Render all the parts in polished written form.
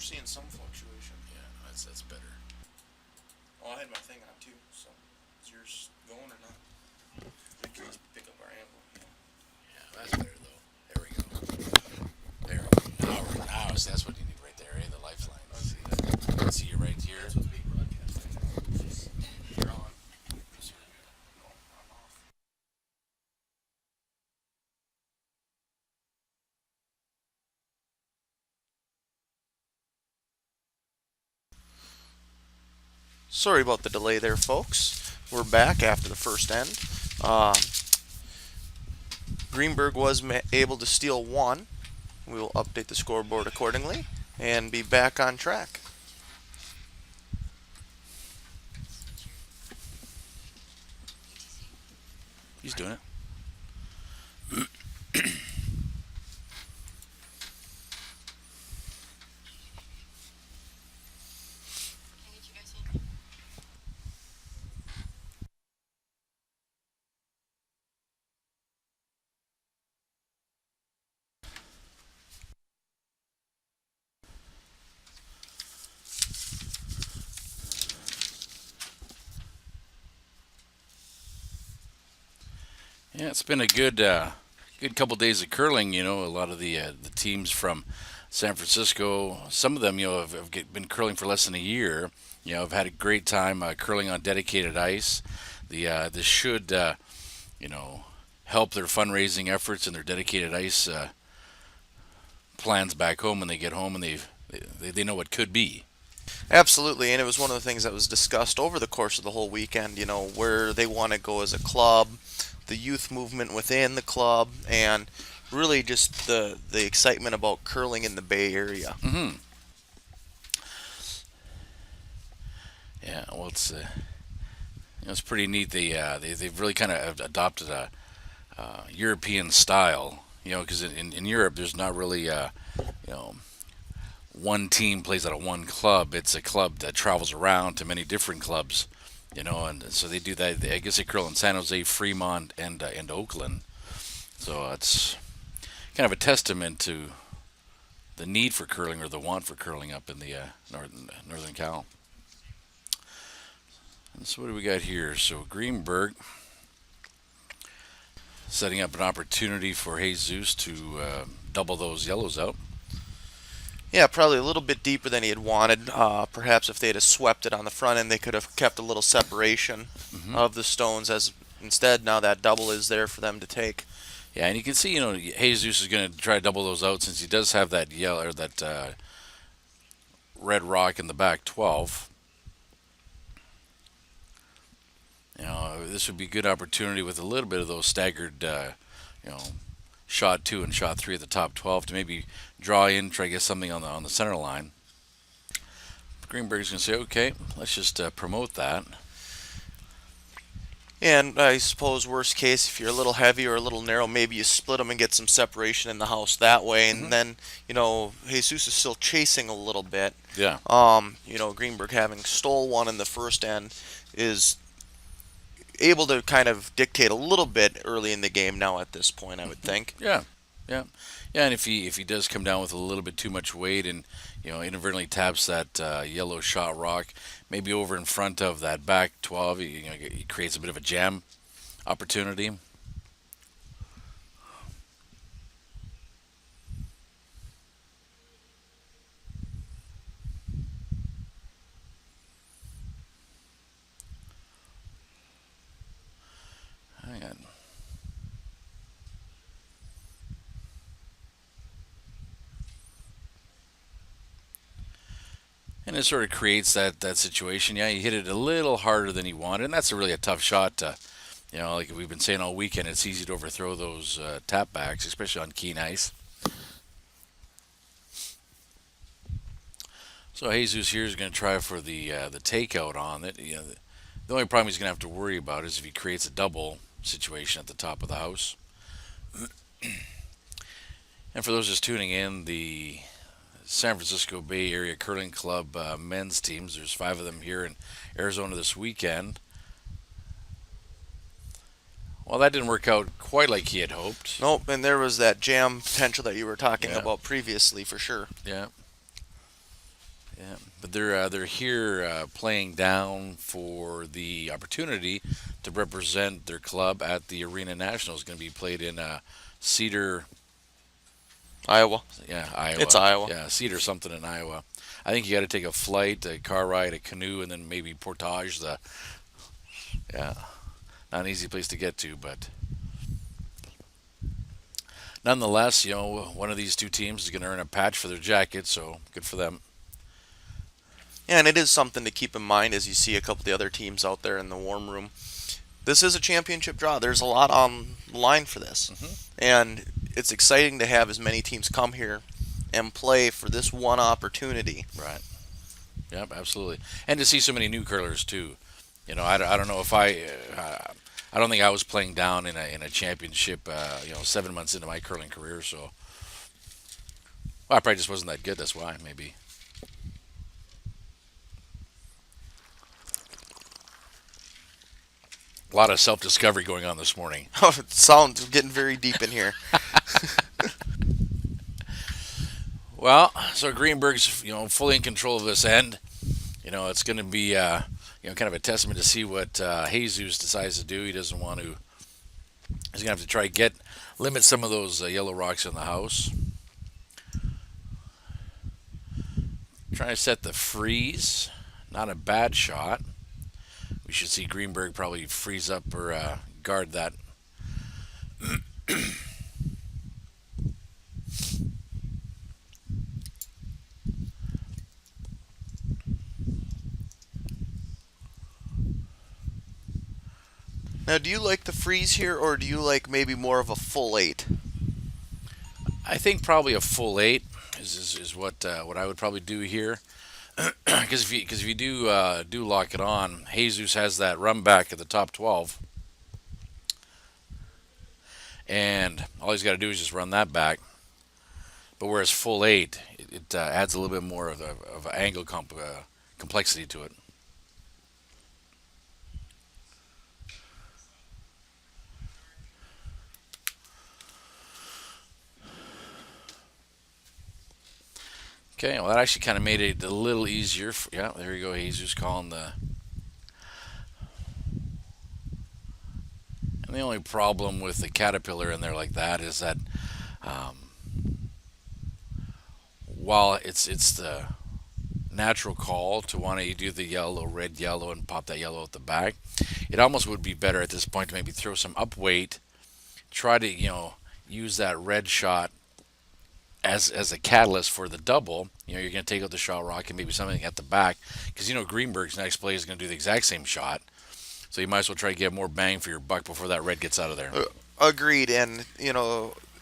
seeing some fluctuation. Yeah, that's better. Oh, I had my thing on too. So is yours going or not? We can just pick up our ammo. Yeah, that's better though. There we go. There we go. Now that's what you need right there, eh? The lifeline. I see that. I can see you right here. That's what's being broadcast right now. You're on. Yes, you're good. No, I'm off. Sorry about the delay there, folks. We're back after the first end. Uh, Greenberg was able to steal one. We will update the scoreboard accordingly and be back on track. He's doing it. Yeah, it's been a good couple days of curling. You know, a lot of the teams from San Francisco, some of them, been curling for less than a year. You know, have had a great time curling on dedicated ice. This should, you know, help their fundraising efforts and their dedicated ice plans back home when they get home and they know what could be. Absolutely, and it was one of the things that was discussed over the course of the whole weekend, where they want to go as a club, the youth movement within the club, and really just the excitement about curling in the Bay Area. Hmm. Yeah, well, it's pretty neat. They've really kind of adopted a European style. You know, because in Europe there's not really you know one team plays at a one club. It's a club that travels around to many different clubs. You know, and so they do that. I guess they curl in San Jose, Fremont, and Oakland. So it's kind of a testament to the need for curling or the want for curling up in the northern Cal. And so what do we got here? So Greenberg setting up an opportunity for Jesus to double those yellows out. Yeah, probably a little bit deeper than he had wanted. Perhaps if they had swept it on the front end, they could have kept a little separation Hmm. of the stones. As instead, now that double is there for them to take. Yeah, and you can see, Jesus is going to try to double those out since he does have that yellow or that red rock in the back 12. You know, this would be a good opportunity with a little bit of those staggered, you know, shot 2 and shot 3 at the top 12 to maybe draw in, try to get something on the center line. Greenberg's going to say, okay, let's just promote that. And I suppose worst case, if you're a little heavy or a little narrow, maybe you split them and get some separation in the house that way. Hmm. And then, Jesus is still chasing a little bit. Yeah. Greenberg having stole one in the first end is able to kind of dictate a little bit early in the game now at this point, I would think. Yeah. Yeah. Yeah, and if he does come down with a little bit too much weight and inadvertently taps that yellow shot rock, maybe over in front of that back 12, he creates a bit of a jam opportunity. Hang on. And it sort of creates that situation. Yeah, he hit it a little harder than he wanted, and that's really a tough shot to, like we've been saying all weekend, it's easy to overthrow those tap backs, especially on keen ice. So Jesus here is going to try for the takeout on it. The only problem he's going to have to worry about is if he creates a double situation at the top of the house. And for those just tuning in, the San Francisco Bay Area Curling Club men's teams, there's 5 of them here in Arizona this weekend. Well, that didn't work out quite like he had hoped. Nope, and there was that jam potential that you were talking Yeah. about previously for sure. Yeah. Yeah, but they're here playing down for the opportunity to represent their club at the Arena Nationals. Going to be played in Cedar, Iowa. yeah, It's Iowa. Iowa. Yeah, Cedar something in Iowa. I think you got to take a flight, a car ride, a canoe, and then maybe portage. Yeah, not an easy place to get to, but nonetheless, one of these two teams is going to earn a patch for their jacket, so good for them. Yeah, and it is something to keep in mind as you see a couple of the other teams out there in the warm room. This is a championship draw. There's a lot on the line for this. Hmm. And it's exciting to have as many teams come here and play for this one opportunity. Right. Yep, absolutely. And to see so many new curlers too. I don't know if I don't think I was playing down in a championship. 7 months into my curling career, so well, I probably just wasn't that good. That's why maybe. A lot of self discovery going on this morning. Oh, it sounds getting very deep in here. Well, so Greenberg's fully in control of this end. It's going to be kind of a testament to see what Jesus decides to do. He doesn't want to. He's going to have to try to limit some of those yellow rocks in the house. Trying to set the freeze. Not a bad shot. We should see Greenberg probably freeze up or guard that. Now, do you like the freeze here, or do you like maybe more of a full 8? I think probably a full 8 is what I would probably do here. Because if you do lock it on, Jesus has that run back at the top 12, and all he's got to do is just run that back. But whereas full 8, it adds a little bit more of an angle complexity to it. Okay, well that actually kind of made it a little easier. Yeah, there you go. Jesus calling the. And the only problem with the caterpillar in there like that is that, while it's the natural call to want to do the yellow, red, yellow, and pop that yellow at the back, it almost would be better at this point to maybe throw some up weight, try to use that red shot as a catalyst for the double. You're going to take out the shot rock and maybe something at the back, because Greenberg's next play is going to do the exact same shot. So you might as well try to get more bang for your buck before that red gets out of there. Agreed, and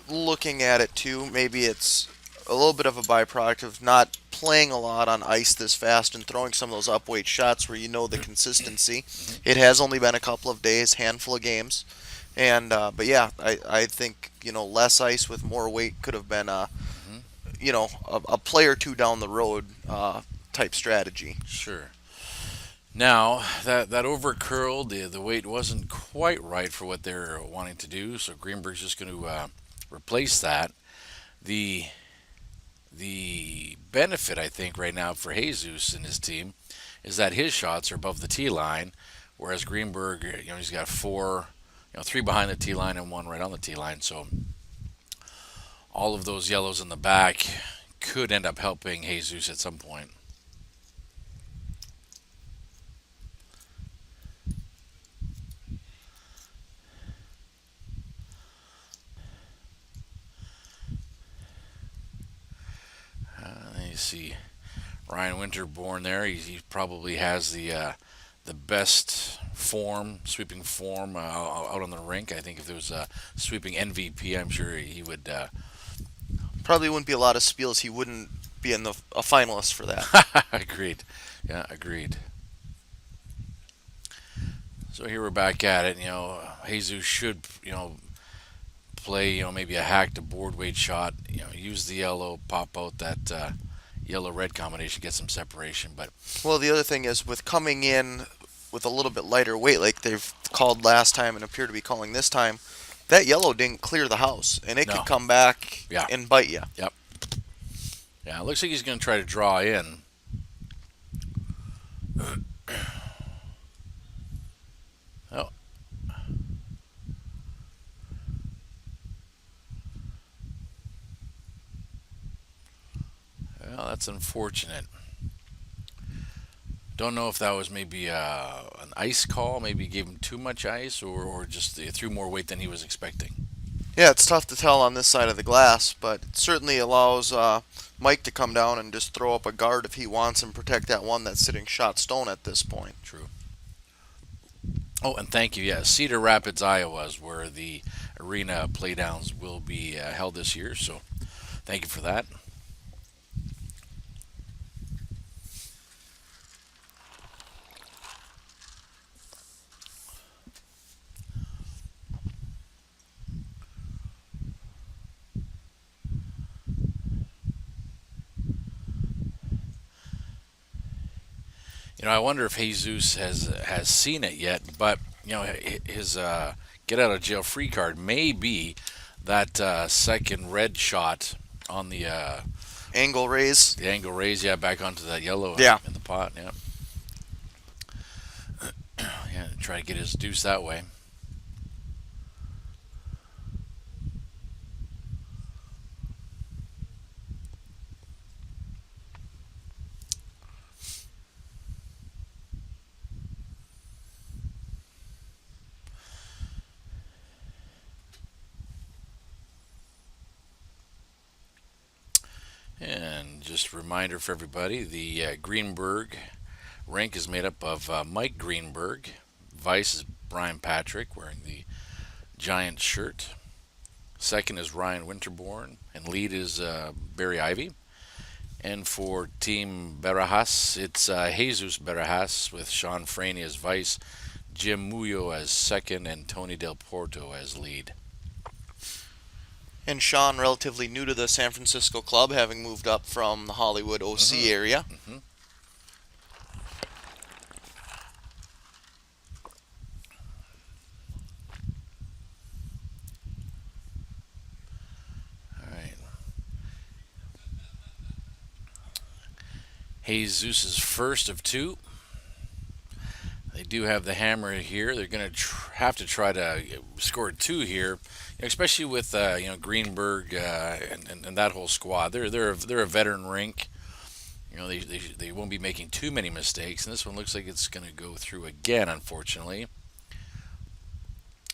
looking at it too, maybe it's a little bit of a byproduct of not playing a lot on ice this fast and throwing some of those upweight shots where the consistency. It has only been a couple of days, handful of games, and but yeah, I think less ice with more weight could have been a play or two down the road type strategy. Sure. Now that over curled, the weight wasn't quite right for what they're wanting to do, so Greenberg's just going to replace that. The benefit, I think, right now for Jesus and his team is that his shots are above the tee line, whereas Greenberg, he's got 4, 3 behind the tee line and 1 right on the tee line. So all of those yellows in the back could end up helping Jesus at some point. You see Ryan Winterborn there. He probably has the best sweeping form out on the rink. I think if there was a sweeping MVP, I'm sure he would. Probably wouldn't be a lot of spiels. He wouldn't be a finalist for that. Agreed. Yeah, agreed. So here we're back at it. Jesus should play maybe a hack to board weight shot. Use the yellow, pop out that yellow-red combination, get some separation. But Well, the other thing is with coming in with a little bit lighter weight, like they've called last time and appear to be calling this time, that yellow didn't clear the house, and it No. could come back Yeah. and bite you. Yep. Yeah, it looks like he's going to try to draw in. Oh, well, that's unfortunate. Don't know if that was maybe an ice call, maybe gave him too much ice, or just threw more weight than he was expecting. Yeah, it's tough to tell on this side of the glass, but it certainly allows Mike to come down and just throw up a guard if he wants and protect that one that's sitting shot stone at this point. True. Oh, and thank you. Yeah, Cedar Rapids, Iowa is where the arena playdowns will be held this year. So thank you for that. I wonder if Jesus has seen it yet, but his get out of jail free card may be that second red shot on Angle raise. the angle raise, yeah, back onto that yellow Yeah. in the pot, yeah, yeah, try to get his deuce that way. And just a reminder for everybody, the Greenberg rink is made up of Mike Greenberg. Vice is Brian Patrick wearing the Giant shirt. Second is Ryan Winterborn, and lead is Barry Ivy. And for Team Barajas, it's Jesus Barajas with Sean Franey as vice, Jim Muyo as second, and Tony Del Porto as lead. And Sean, relatively new to the San Francisco club, having moved up from the Hollywood OC area. Mm-hmm. All right. Jesus is first of two. They do have the hammer here. They're going to have to try to score two here, especially with Greenberg and that whole squad. They're a veteran rink. They won't be making too many mistakes, and this one looks like it's going to go through again, unfortunately.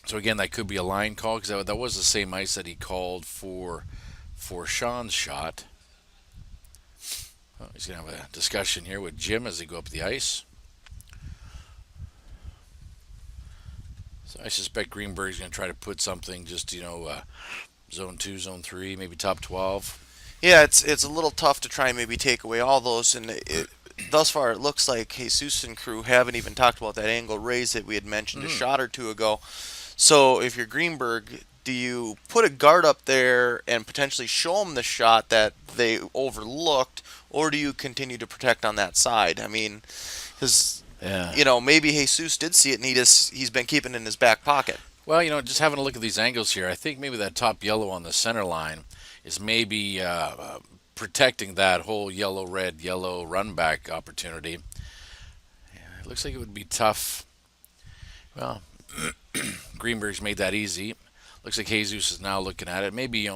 So again, that could be a line call because that was the same ice that he called for Sean's shot. Oh, he's going to have a discussion here with Jim as they go up the ice. So I suspect Greenberg's going to try to put something just, zone 2, zone 3, maybe top 12. Yeah, it's a little tough to try and maybe take away all those, and thus far it looks like Jesus and crew haven't even talked about that angle raise that we had mentioned a shot or two ago. So if you're Greenberg, do you put a guard up there and potentially show them the shot that they overlooked, or do you continue to protect on that side? I mean, because Yeah. maybe Jesus did see it and he's been keeping it in his back pocket. Well, just having a look at these angles here, I think maybe that top yellow on the center line is maybe protecting that whole yellow, red, yellow run back opportunity. Yeah, it looks like it would be tough. Well, Greenberg's made that easy. Looks like Jesus is now looking at it. Maybe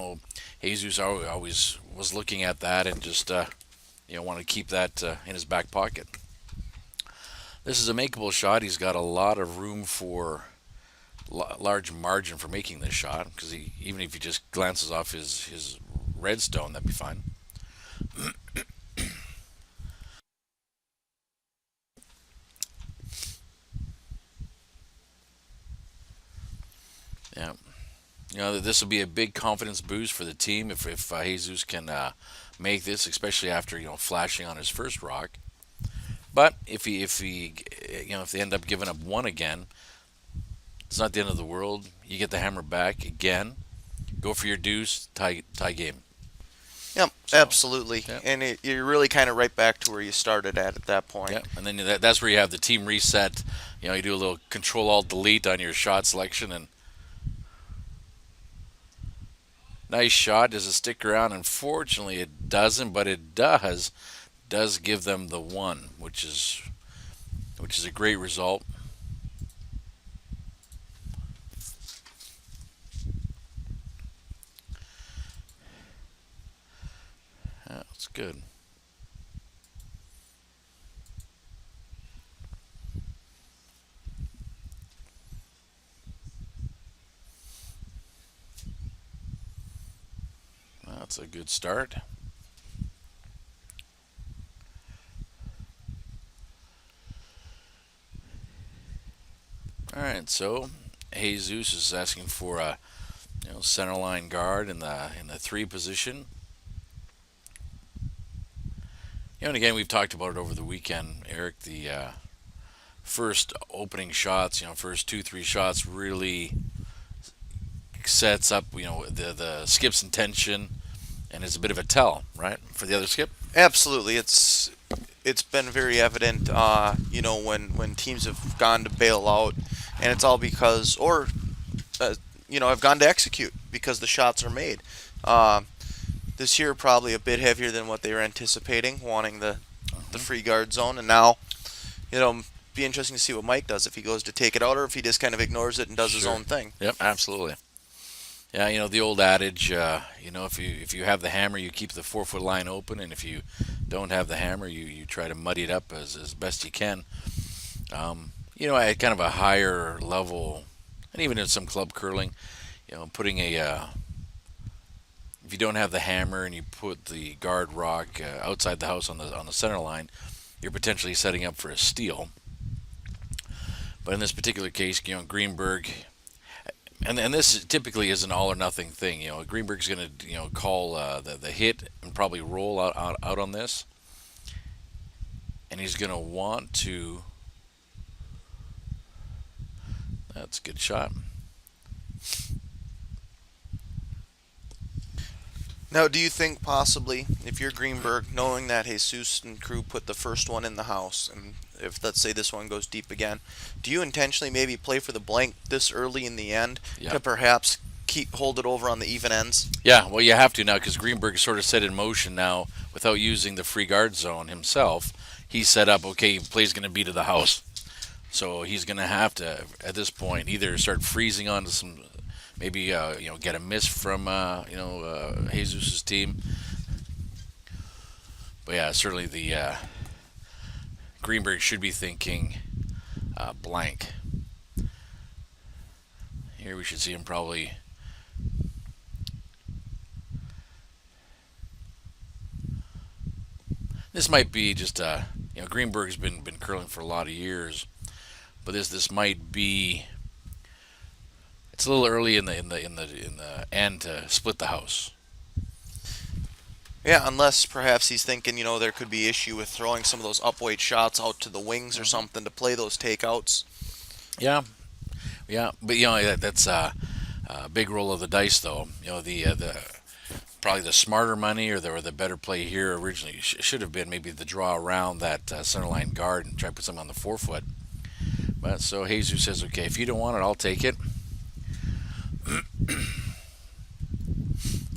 Jesus always was looking at that and just want to keep that in his back pocket. This is a makeable shot. He's got a lot of room for large margin for making this shot because even if he just glances off his redstone, that'd be fine. Yeah. This will be a big confidence boost for the team if Jesus can make this, especially after flashing on his first rock. But if they end up giving up one again, it's not the end of the world. You get the hammer back again, go for your deuce, tie game. Yep, So, absolutely. yeah. And you're really kind of right back to where you started at that point. Yeah, and then that's where you have the team reset. You do a little Control Alt Delete on your shot selection, and nice shot. Does it stick around? Unfortunately, it doesn't, but it does give them the one, which is which is a great result. Yeah, that's good. That's a good start. All right, so Jesus is asking for a center line guard in the three position. And again, we've talked about it over the weekend, Eric. The first opening shots, first 2-3 shots really sets up, the skip's intention, and is a bit of a tell, right, for the other skip. Absolutely, it's been very evident, when teams have gone to bail out, and it's all because, or have gone to execute because the shots are made. Uh, this year probably a bit heavier than what they were anticipating, wanting the free guard zone, and now, be interesting to see what Mike does if he goes to take it out or if he just kind of ignores it and does his Sure. own thing. Yep, absolutely. Yeah, the old adage, if you have the hammer, you keep the 4-foot line open, and if you don't have the hammer, you try to muddy it up as best you can. At kind of a higher level, and even in some club curling, putting if you don't have the hammer and you put the guard rock outside the house on the center line, you're potentially setting up for a steal. But in this particular case, Greenberg, and this typically is an all or nothing thing. Greenberg's going to call the hit and probably roll out on this, and he's going to want to. That's a good shot. Now, do you think possibly, if you're Greenberg, knowing that Jesus and crew put the first one in the house, and if let's say this one goes deep again, do you intentionally maybe play for the blank this early in the end to perhaps hold it over on the even ends? Yeah, well, you have to now because Greenberg is sort of set in motion now without using the free guard zone himself. He's set up. Okay, play's going to be to the house, so he's going to have to at this point either start freezing onto some. Maybe get a miss from Jesus's team, but yeah, certainly the Greenberg should be thinking blank. Here we should see him probably. This might be just Greenberg's been curling for a lot of years, but this might be. It's a little early in the end to split the house. Yeah, unless perhaps he's thinking, there could be issue with throwing some of those upweight shots out to the wings or something to play those takeouts. Yeah, but that's a big roll of the dice, though. The probably the smarter money or the better play here originally should have been maybe the draw around that center line guard and try to put something on the 4-foot. But so Jesus says, okay, if you don't want it, I'll take it.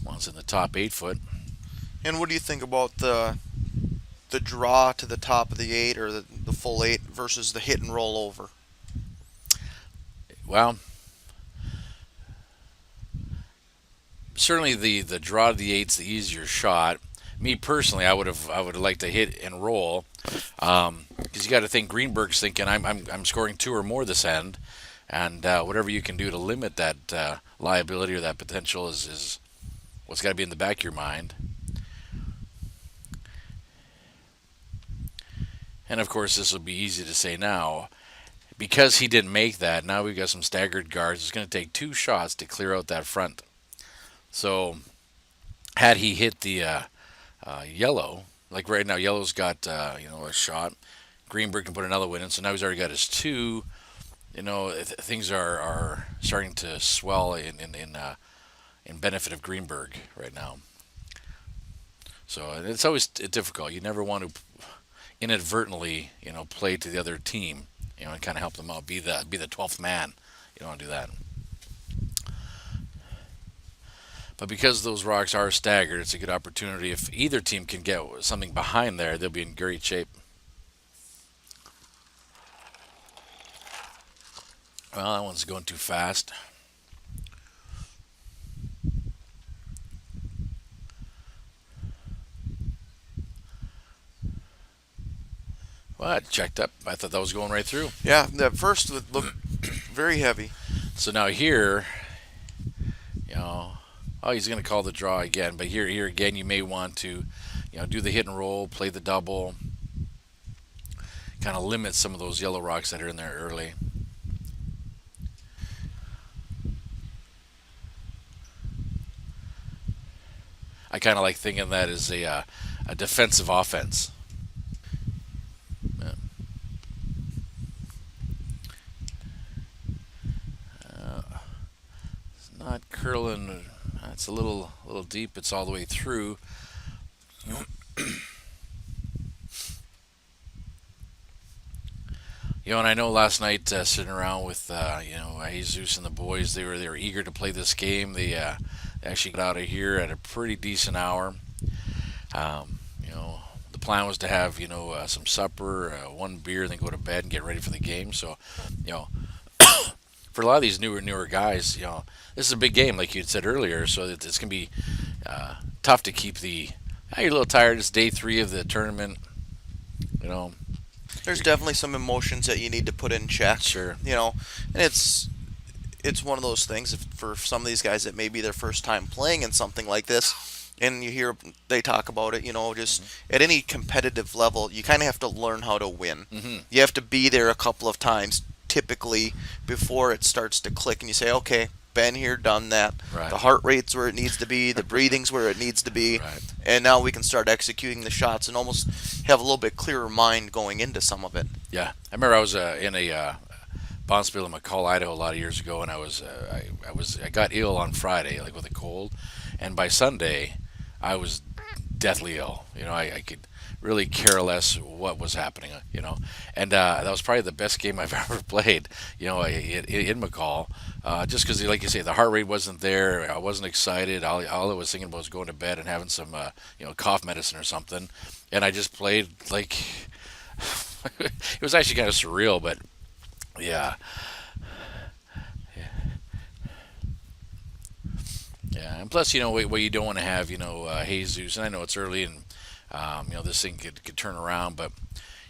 One's in the top 8-foot. And what do you think about the draw to the top of the 8 or the full 8 versus the hit and roll over? Well, certainly the draw to the 8's the easier shot. Me personally, I would have liked to hit and roll because you got to think Greenberg's thinking I'm scoring 2 or more this end. And whatever you can do to limit that liability or that potential is what's got to be in the back of your mind. And of course, this will be easy to say now. Because he didn't make that, now we've got some staggered guards. It's going to take 2 shots to clear out that front. So, had he hit the yellow, like right now, yellow's got a shot. Greenberg can put another one in, so now he's already got his 2. Things are starting to swell in benefit of Greenberg right now. So it's always difficult. You never want to inadvertently, play to the other team, and kind of help them out. Be the 12th man. You don't want to do that. But because those rocks are staggered, it's a good opportunity. If either team can get something behind there, they'll be in great shape. Well, that one's going too fast. Well, it checked up. I thought that was going right through. Yeah, that first would look very heavy. So now here, you know, oh, he's going to call the draw again. But here again, you may want to, do the hit and roll, play the double, kind of limit some of those yellow rocks that are in there early. I kind of like thinking that is a defensive offense. Yeah. It's not curling. It's a little deep. It's all the way through. And I know last night sitting around with Jesus and the boys, they were eager to play this game. They actually got out of here at a pretty decent hour. The plan was to have some supper, one beer, then go to bed and get ready for the game. So, you know, for a lot of these newer guys, this is a big game, like you had said earlier. So it's gonna be tough to keep the. You're a little tired. It's day 3 of the tournament. You know, There's definitely some emotions that you need to put in check. sure. And it's one of those things for some of these guys that may be their first time playing in something like this, and you hear they talk about it. Just at any competitive level, you kind of have to learn how to win. Mm-hmm. You have to be there a couple of times, typically, before it starts to click, and you say, okay. Been here, done that. Right. The heart rate's where it needs to be. The breathing's where it needs to be. Right. And now we can start executing the shots and almost have a little bit clearer mind going into some of it. Yeah, I remember I was in a Bonspiel in McCall, Idaho, a lot of years ago, and I got ill on Friday, like with a cold, and by Sunday, I was deathly ill. I could really care less what was happening. And that was probably the best game I've ever played. In McCall, just because, like you say, the heart rate wasn't there. I wasn't excited. All I was thinking about was going to bed and having some, cough medicine or something, and I just played like. It was actually kind of surreal, but yeah. Yeah, and plus, what you don't want to have, Jesus, and I know it's early and, this thing could turn around, but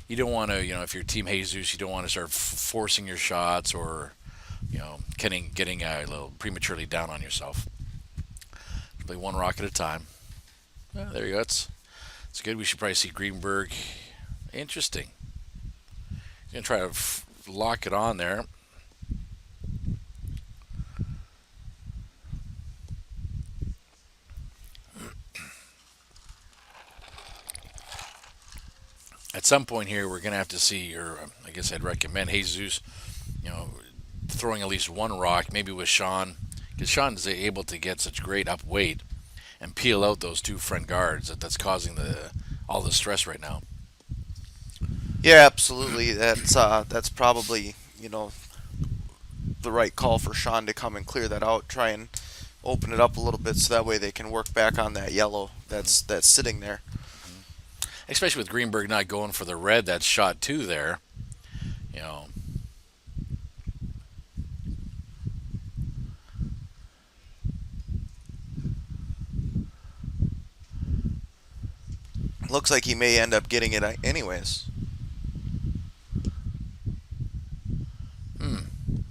you don't want to, if you're Team Jesus, you don't want to start forcing your shots or, getting a little prematurely down on yourself. Play one rock at a time. There you go. It's good. We should probably see Greenberg. Interesting. He's going to try to lock it on there. At some point here, we're going to have to see, or I guess I'd recommend Jesus, throwing at least one rock, maybe with Sean, because Sean is able to get such great up weight and peel out those 2 front guards that's causing all the stress right now. Yeah, absolutely. That's probably the right call for Sean to come and clear that out. Try and open it up a little bit so that way they can work back on that yellow that's sitting there. Especially with Greenberg not going for the red that's shot 2 there. You know. Looks like he may end up getting it anyways.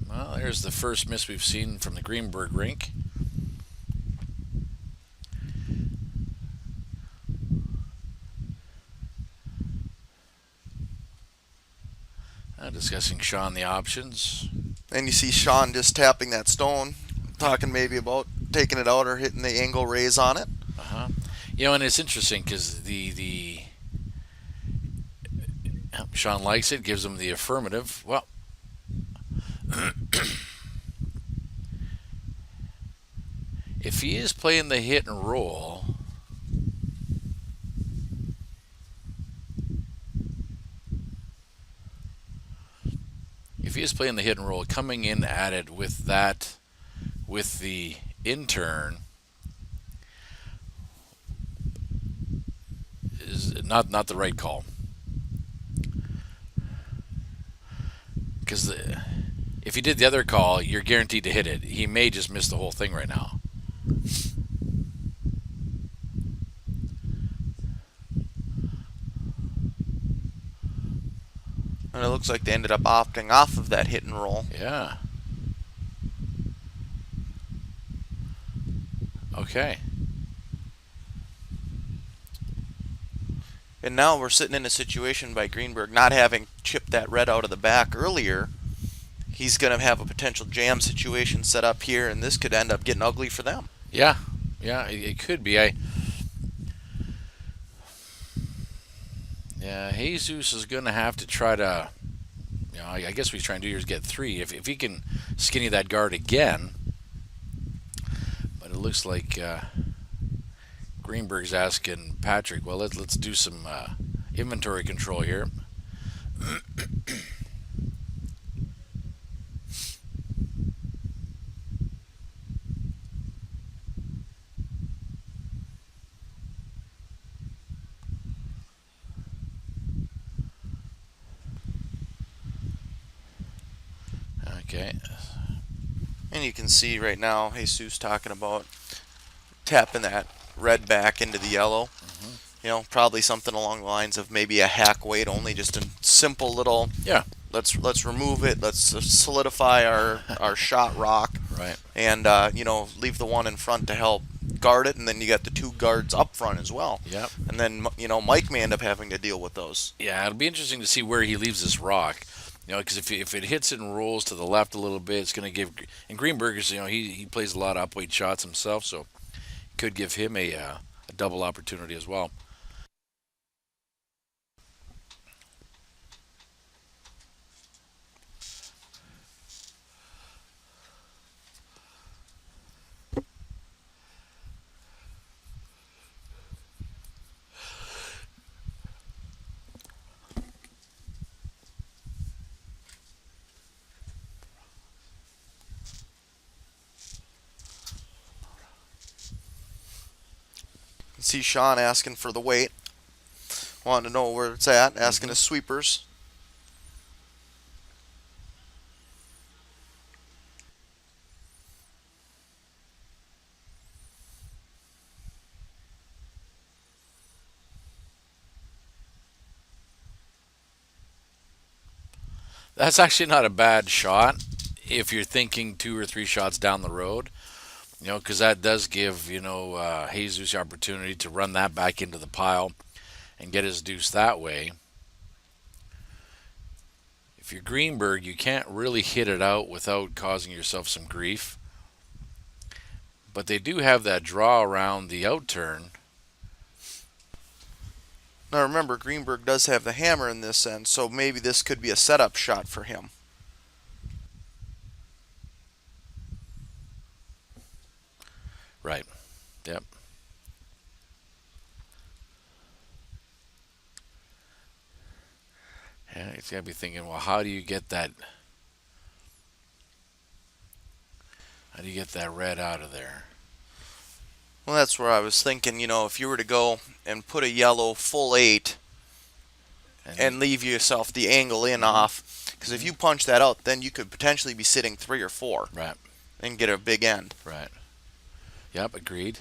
Well, there's the first miss we've seen from the Greenberg rink. Discussing Sean the options. And you see Sean just tapping that stone, talking maybe about taking it out or hitting the angle raise on it. And it's interesting because the Sean likes it, gives him the affirmative. Well, if he is playing the hit and roll, coming in at it with the in-turn is not the right call. Because if he did the other call, you're guaranteed to hit it. He may just miss the whole thing right now. And it looks like they ended up opting off of that hit and roll. Yeah. Okay. And now we're sitting in a situation by Greenberg not having chipped that red out of the back earlier. He's going to have a potential jam situation set up here, and this could end up getting ugly for them. Yeah. Yeah, it could be. Yeah, Jesus is going to have to try to, I guess what he's trying to do here is get 3. If he can skinny that guard again, but it looks like Greenberg's asking Patrick, well, let's do some inventory control here. Okay. And you can see right now Jesus talking about tapping that red back into the yellow. Probably something along the lines of maybe a hack weight only, just a simple little. Yeah. Let's remove it. Let's solidify our shot rock. Right. And leave the one in front to help guard it, and then you got the 2 guards up front as well. Yep. And then Mike may end up having to deal with those. Yeah, it'll be interesting to see where he leaves this rock. Because if it hits it and rolls to the left a little bit, it's going to give. And Greenberg is, he plays a lot of upweight shots himself, so could give him a double opportunity as well. See Sean asking for the weight, wanting to know where it's at, asking his sweepers. That's actually not a bad shot if you're thinking 2 or 3 shots down the road. Because that does give Jesus the opportunity to run that back into the pile and get his deuce that way. If you're Greenberg, you can't really hit it out without causing yourself some grief. But they do have that draw around the outturn. Now remember, Greenberg does have the hammer in this end, so maybe this could be a setup shot for him. Right. Yep. Yeah, he's got to be thinking, well, how do you get that? How do you get that red out of there? Well, that's where I was thinking, if you were to go and put a yellow full 8 and leave yourself the angle in off, because if you punch that out, then you could potentially be sitting 3 or 4. Right. And get a big end. Right. Yep, agreed.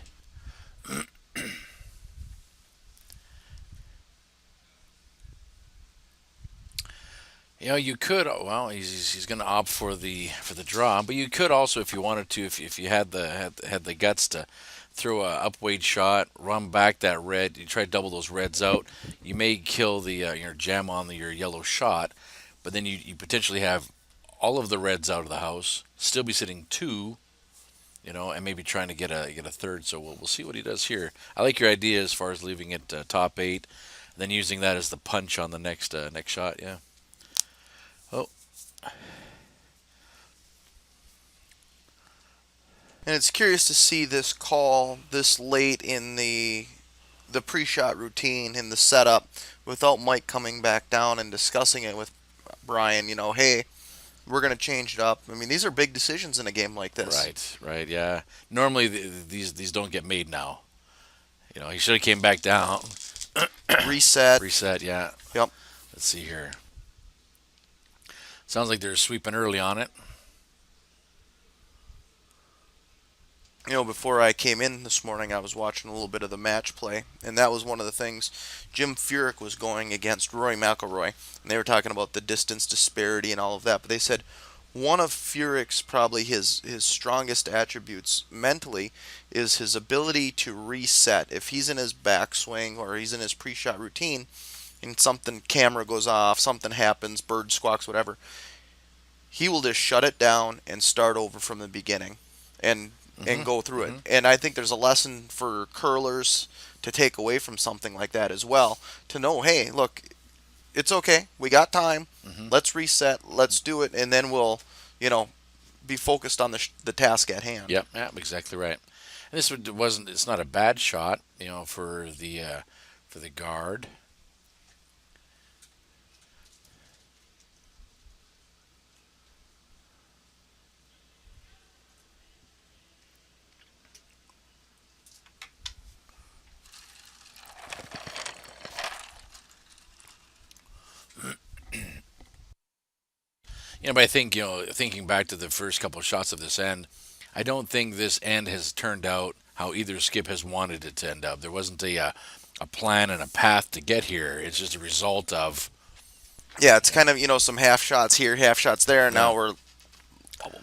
You could. Well, he's going to opt for the draw, but you could also, if you wanted to, if you had the guts to throw a upweight shot, run back that red. You try to double those reds out. You may kill the your jam on your yellow shot, but then you potentially have all of the reds out of the house. Still be sitting 2. And maybe trying to get a third. So we'll see what he does here. I like your idea as far as leaving it top 8, and then using that as the punch on the next shot. Yeah. Oh. And it's curious to see this call this late in the pre-shot routine in the setup without Mike coming back down and discussing it with Brian. Hey, we're going to change it up. I mean, these are big decisions in a game like this. Right, yeah. Normally, these don't get made now. He should have came back down. Reset, yeah. Yep. Let's see here. Sounds like they're sweeping early on it. Before I came in this morning, I was watching a little bit of the match play, and that was one of the things. Jim Furyk was going against Rory McIlroy, and they were talking about the distance disparity and all of that. But they said one of Furyk's probably his strongest attributes mentally is his ability to reset. If he's in his backswing or he's in his pre-shot routine, and something camera goes off, something happens, bird squawks, whatever, he will just shut it down and start over from the beginning and Hmm. and go through it. Hmm. And I think there's a lesson for curlers to take away from something like that as well. To know, hey, look, it's okay. We got time. Hmm. Let's reset. Let's do it, and then we'll, you know, be focused on the task at hand. Yep, yeah, exactly right. And this wasn't. It's not a bad shot, for the guard. But I think thinking back to the first couple of shots of this end, I don't think this end has turned out how either skip has wanted it to end up. There wasn't a plan and a path to get here. It's just a result of Yeah, it's kind of some half shots here, half shots there. And yeah, now we're,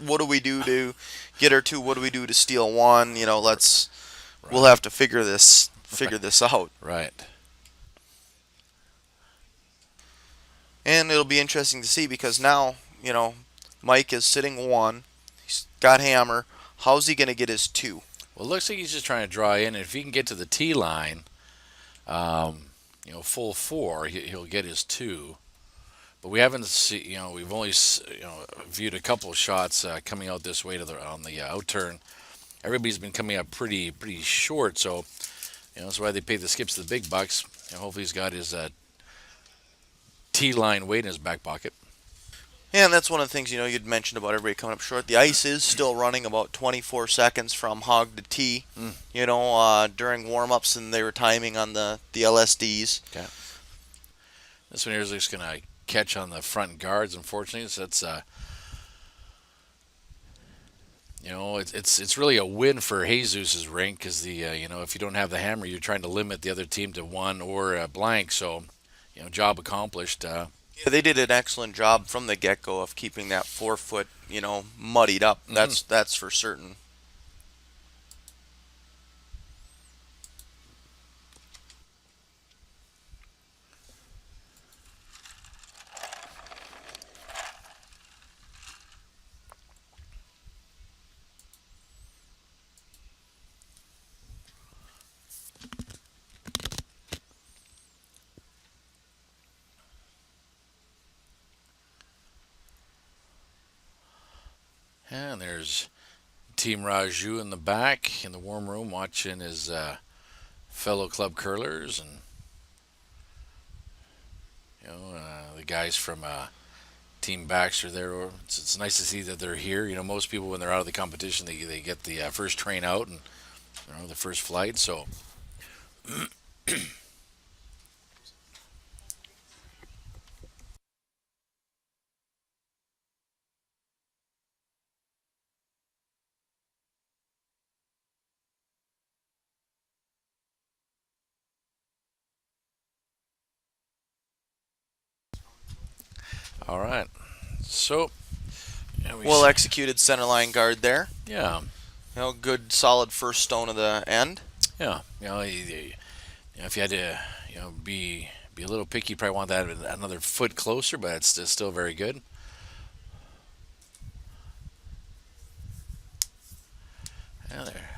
what do we do to get her two? What do we do to steal one? We'll right, have to figure this out. right. And it'll be interesting to see because now, Mike is sitting one. He's got hammer. How's he going to get his two? Well, it looks like he's just trying to draw in. And if he can get to the tee line, full four, he'll get his two. But we haven't seen, we've only viewed a couple of shots coming out this way on the out turn. Everybody's been coming up pretty short, so that's why they pay the skips the big bucks. Hopefully he's got his tee line weight in his back pocket. Yeah, and that's one of the things, you'd mentioned about everybody coming up short. The ice is still running about 24 seconds from hog to tee, Mm, during warm-ups, and they were timing on the LSDs. okay. This one here is just going to catch on the front guards, unfortunately. So that's it's really a win for Jesus's rink because if you don't have the hammer, you're trying to limit the other team to one or blank. So job accomplished. Yeah, they did an excellent job from the get-go of keeping that 4 foot, muddied up. Hmm. That's for certain. And there's Team Raju in the back in the warm room watching his fellow club curlers and the guys from Team Baxter there. It's nice to see that they're here. Most people when they're out of the competition they get the first train out and the first flight. So all right. So Well executed center line guard there. yeah, Good solid first stone of the end. yeah. If you had to be a little picky, you probably want that another foot closer, but it's still very good. Yeah, there.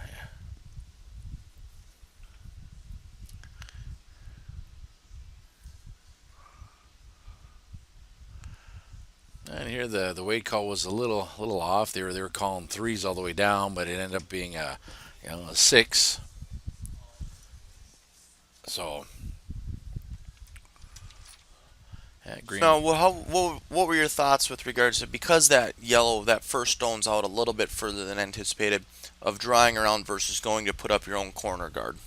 And here the weight call was a little off. They were calling threes all the way down, but it ended up being a six. So yeah, Green. No, well, what were your thoughts with regards to, because that first stone's out a little bit further than anticipated, of drawing around versus going to put up your own corner guard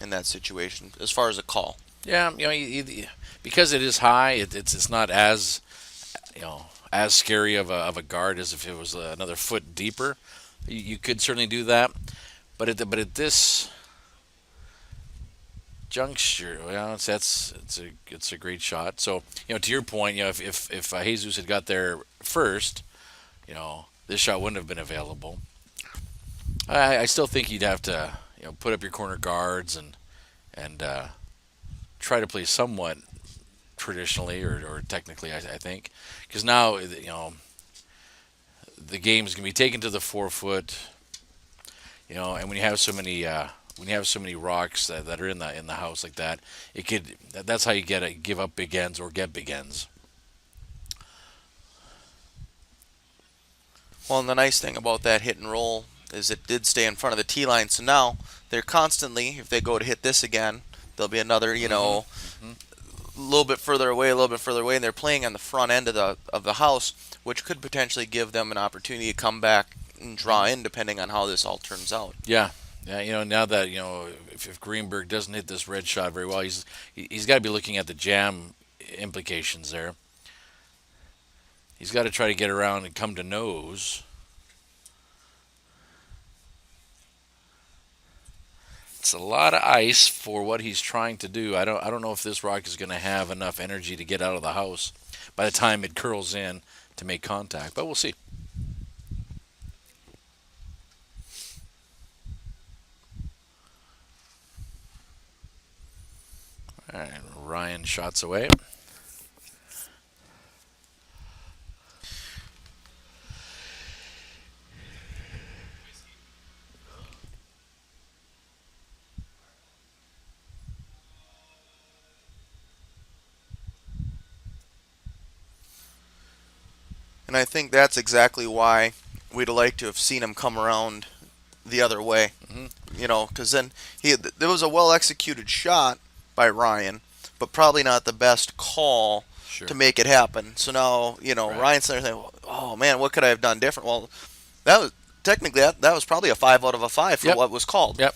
in that situation as far as a call? Yeah, because it is high, it's not as as scary of a guard as if it was another foot deeper. You could certainly do that, But at this juncture, well, it's a great shot. So to your point, if Jesus had got there first, this shot wouldn't have been available. I still think you'd have to put up your corner guards and try to play somewhat traditionally or technically. I think because now the game is going to be taken to the 4 foot. And when you have so many rocks that are in the house like that, that's how you give up big ends or get big ends. Well, and the nice thing about that hit and roll is it did stay in front of the tee line. So now they're constantly, if they go to hit this again, there'll be another, Mm-hmm. a little bit further away, a little bit further away, and they're playing on the front end of the house, which could potentially give them an opportunity to come back and draw in, depending on how this all turns out. Yeah, yeah. Now that if Greenberg doesn't hit this red shot very well, he's got to be looking at the jam implications there. He's got to try to get around and come to nose. It's a lot of ice for what he's trying to do. I don't know if this rock is going to have enough energy to get out of the house by the time it curls in to make contact, but we'll see. All right, Ryan shots away. And I think that's exactly why we'd like to have seen him come around the other way. Hmm. Because then there was a well executed shot by Ryan, but probably not the best call Sure. to make it happen. So now, Right. Ryan's there saying, "Oh man, what could I have done different?" Well, that was technically that was probably a 5 out of a 5 for Yep. what was called. Yep.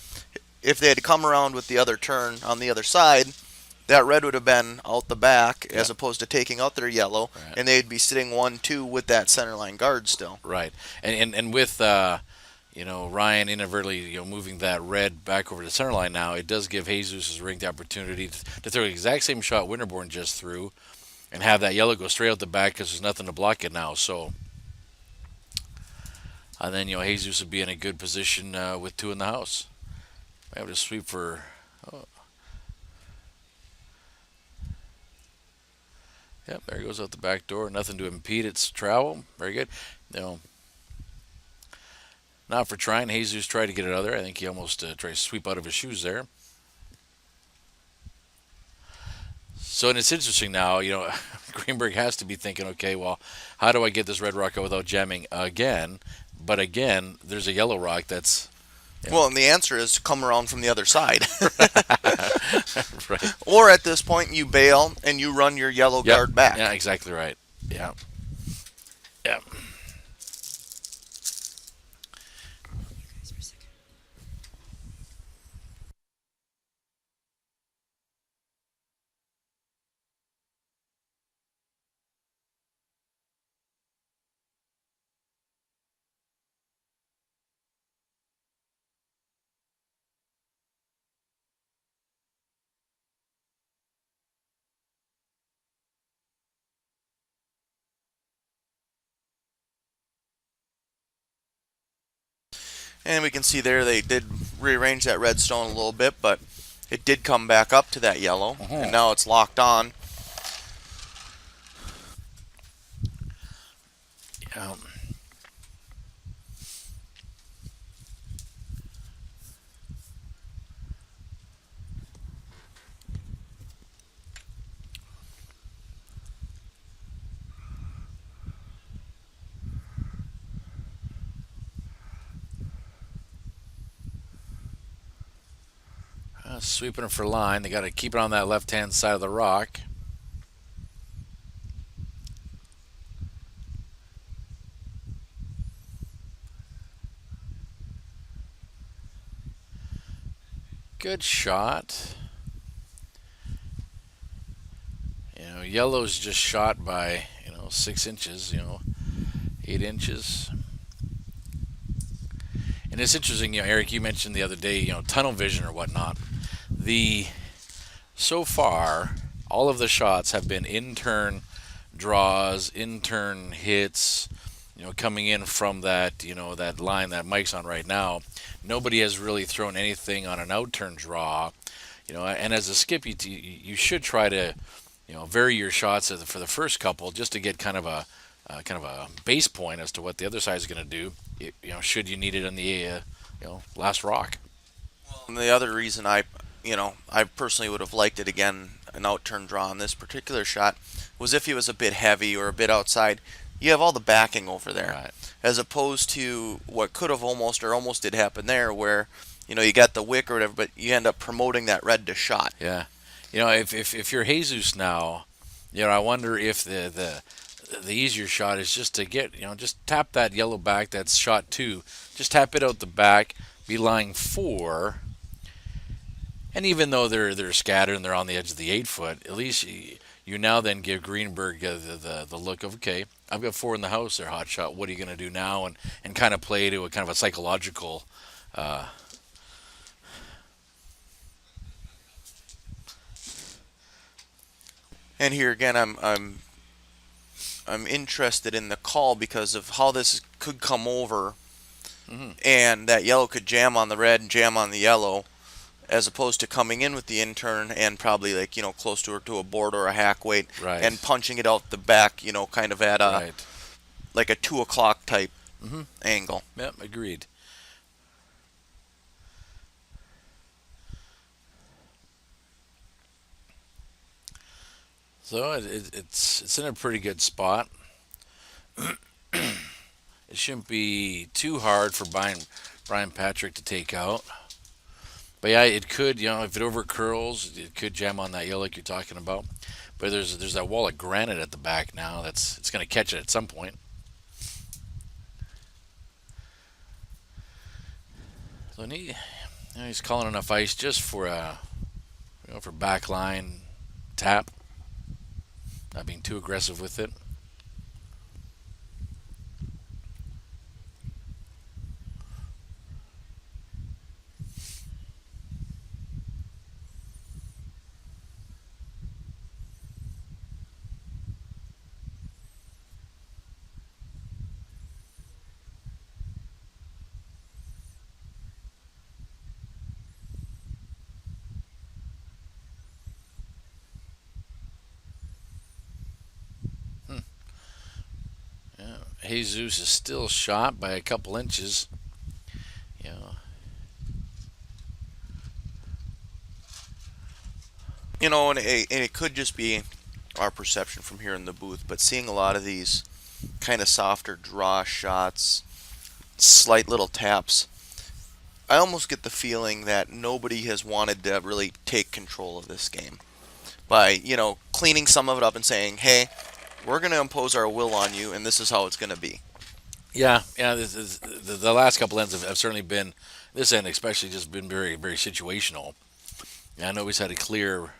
If they had come around with the other turn on the other side, that red would have been out the back as Yep. opposed to taking out their yellow, Right. and they'd be sitting 1-2 with that center line guard still. Right. And with Ryan inadvertently moving that red back over the center line now, it does give Jesus' ring the opportunity to throw the exact same shot Winterborn just threw and have that yellow go straight out the back because there's nothing to block it now. So, and then Jesus would be in a good position with two in the house. I would sweep for. Oh, yep, there he goes out the back door. Nothing to impede its travel. Very good. Not for trying. Jesus tried to get it out there. I think he almost tried to sweep out of his shoes there. So, and it's interesting now, Greenberg has to be thinking, okay, well, how do I get this red rock out without jamming again? But again, there's a yellow rock that's. Yeah. Well, and the answer is come around from the other side. Right. Or at this point, you bail and you run your yellow Yep. guard back. Yeah, exactly right. Yeah. Yeah. And we can see there they did rearrange that red stone a little bit, but it did come back up to that yellow, and now it's locked on. Yeah. Sweeping it for line. They got to keep it on that left-hand side of the rock. Good shot. Yellow's just shot by 6 inches. 8 inches. And And it's interesting, Eric, you mentioned the other day, tunnel vision or whatnot. The So far, all of the shots have been in turn draws, in turn hits, coming in from that, that line that Mike's on right now. Nobody has really thrown anything on an out turn draw, and as a skip, you should try to, vary your shots for the first couple just to get kind of a base point as to what the other side is going to do. Should you need it on the last rock. And the other reason I personally would have liked it again, an out turn draw on this particular shot, was if he was a bit heavy or a bit outside. You have all the backing over there, Right. as opposed to what could have almost did happen there, where you got the wick or whatever, but you end up promoting that red to shot. Yeah. If you're Jesus now, I wonder if the easier shot is just to get, just tap that yellow back. That's shot 2. Just tap it out the back. Be lying 4. And even though they're scattered and they're on the edge of the 8-foot, at least you now then give Greenberg the look of, okay, I've got 4 in the house there, hot shot. What are you going to do now? And kind of play to a kind of a psychological. And here again, I'm interested in the call because of how this could come over, Mhm. and that yellow could jam on the red and jam on the yellow, as opposed to coming in with the intern and probably close to a board or a hack weight, Right. and punching it out the back, kind of at a Right. like a 2 o'clock type Mhm. angle. Yep. Agreed. So it's in a pretty good spot. It shouldn't be too hard for Brian Patrick to take out. But yeah, it could, if it over curls, it could jam on that yellow like you're talking about. But there's that wall of granite at the back now. It's going to catch it at some point. So he's calling enough ice just for for backline tap, not being too aggressive with it. Yeah, Jesus is still shot by a couple inches. You know, And it could just be our perception from here in the booth, but seeing a lot of these kind of softer draw shots, slight little taps, I almost get the feeling that nobody has wanted to really take control of this game by, cleaning some of it up and saying, hey, we're going to impose our will on you, and this is how it's going to be. yeah. The last couple ends have certainly been, this end especially, just been very, very situational. Yeah, I know he's had a clear.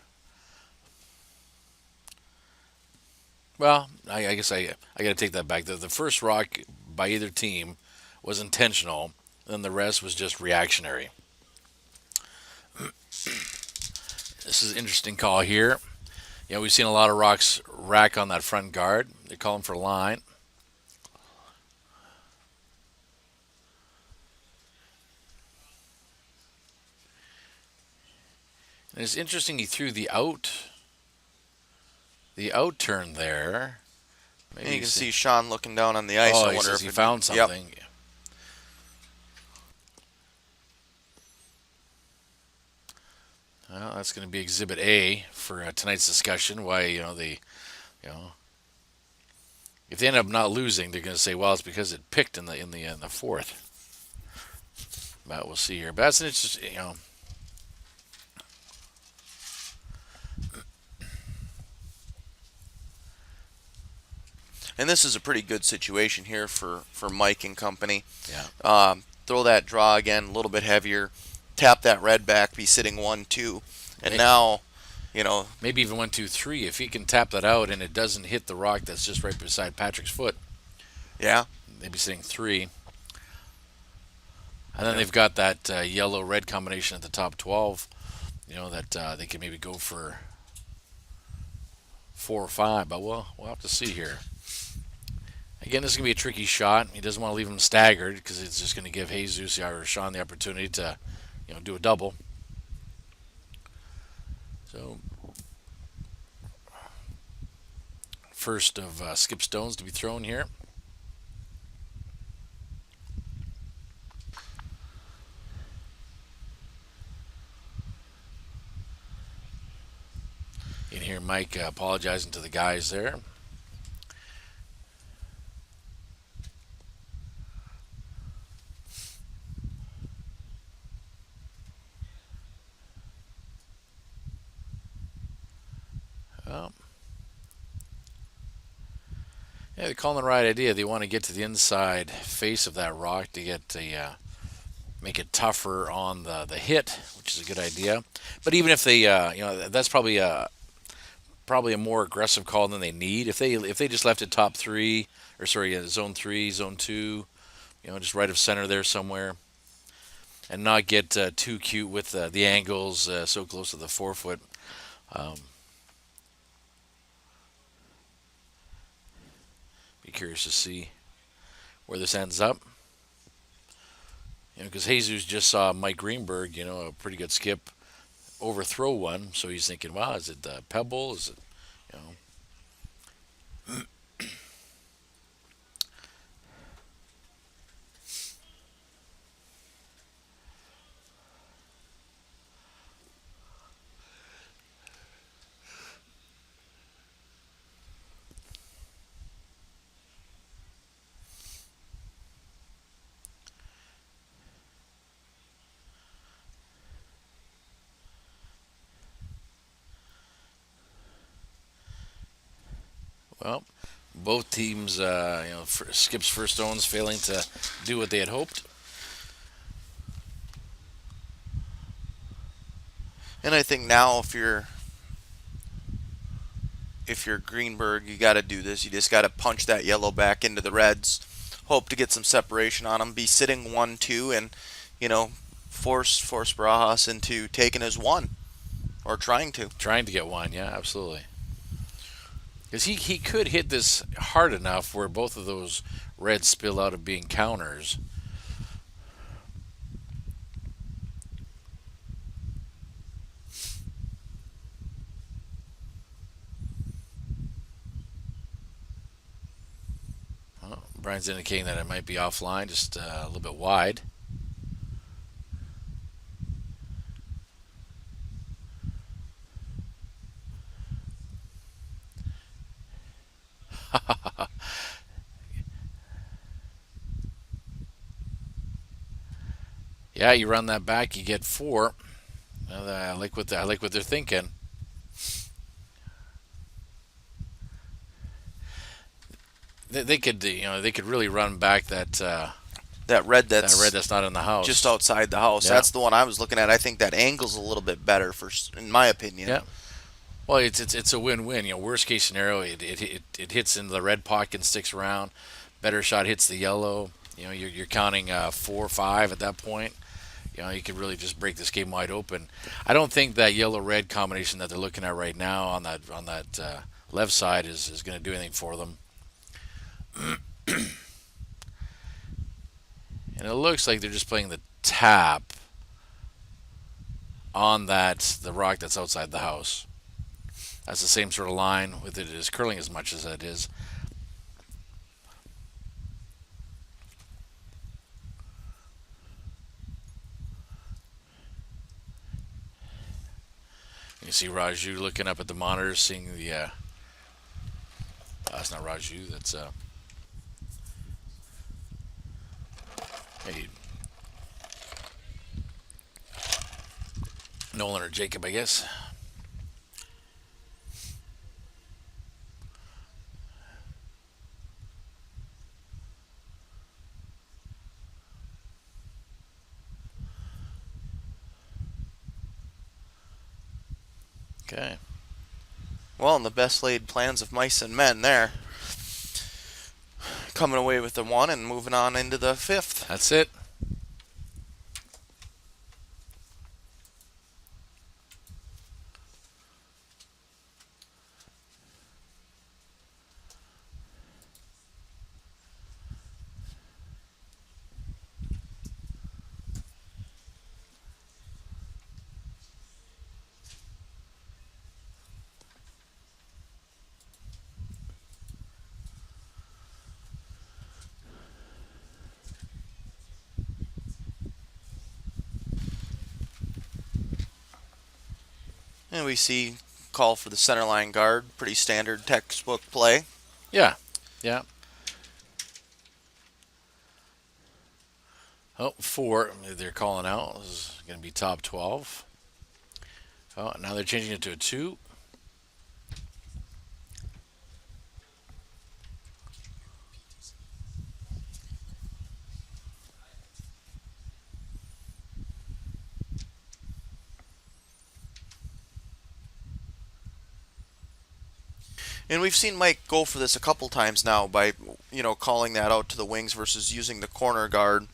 Well, I guess I got to take that back. The first rock by either team was intentional, and the rest was just reactionary. This is an interesting call here. We've seen a lot of rocks rack on that front guard. They're calling for line. And it's interesting he threw the out turn there. And you can see Sean looking down on the ice. Oh, I he wonder says if he it- found Yep. something. Well, that's going to be Exhibit A for tonight's discussion. Why, if they end up not losing, they're going to say, well, it's because it picked in the fourth. But we'll see here. But that's an interesting, And this is a pretty good situation here for Mike and company. Yeah. Throw that draw again, a little bit heavier. Tap that red back, be sitting 1-2. And Hey. now, Maybe even 1, 2, 3. If he can tap that out and it doesn't hit the rock that's just right beside Patrick's foot, yeah. they'd be sitting 3. And then they've got that yellow-red combination at the top 12. That they can maybe go for 4 or 5, but we'll have to see here. Again, this is going to be a tricky shot. He doesn't want to leave him staggered because it's just going to give Jesus or Sean the opportunity to, do a double. So, first of skip stones to be thrown here. You can hear Mike apologizing to the guys there. Well, yeah, they're calling the right idea. They want to get to the inside face of that rock to get the make it tougher on the hit, which is a good idea. But even if they, that's probably a more aggressive call than they need. If they just left it top 3, or sorry, zone 3, zone 2, just right of center there somewhere, and not get too cute with the angles so close to the forefoot. Be curious to see where this ends up. Because Jesus just saw Mike Greenberg, a pretty good skip, overthrow one. So he's thinking, wow, is it the pebble? Is it, Well, both teams, skips first stones failing to do what they had hoped. And I think now if you're Greenberg, you got to do this. You just got to punch that yellow back into the reds. Hope to get some separation on them. Be sitting 1-2 and force Barajas into taking his one, or trying to. Trying to get one, yeah, absolutely. Because he could hit this hard enough where both of those reds spill out of being counters. Well, Brian's indicating that it might be offline, just a little bit wide. Yeah, you run that back, you get 4. I like what they're thinking. They could really run back that red that's not in the house, just outside the house. Yeah. That's the one I was looking at. I think that angle's a little bit better in my opinion. Yeah. Well, it's a win-win. Worst case scenario, it hits into the red pocket and sticks around. Better shot hits the yellow. You're counting 4 or 5 at that point. You could really just break this game wide open. I don't think that yellow-red combination that they're looking at right now on that left side is going to do anything for them. And it looks like they're just playing the tap on the rock that's outside the house. That's the same sort of line with it is curling as much as that is. You can see Raju looking up at the monitor, seeing the. That's not Raju. That's maybe Nolan or Jacob, I guess. Okay. Well, and the best laid plans of mice and men there. Coming away with the 1 and moving on into the 5th. That's it. And we see call for the center line guard, pretty standard textbook play. Yeah, yeah. Oh, four. They're calling out. This is going to be top 12. Oh, now they're changing it to a two. And we've seen Mike go for this a couple times now by, calling that out to the wings versus using the corner guard.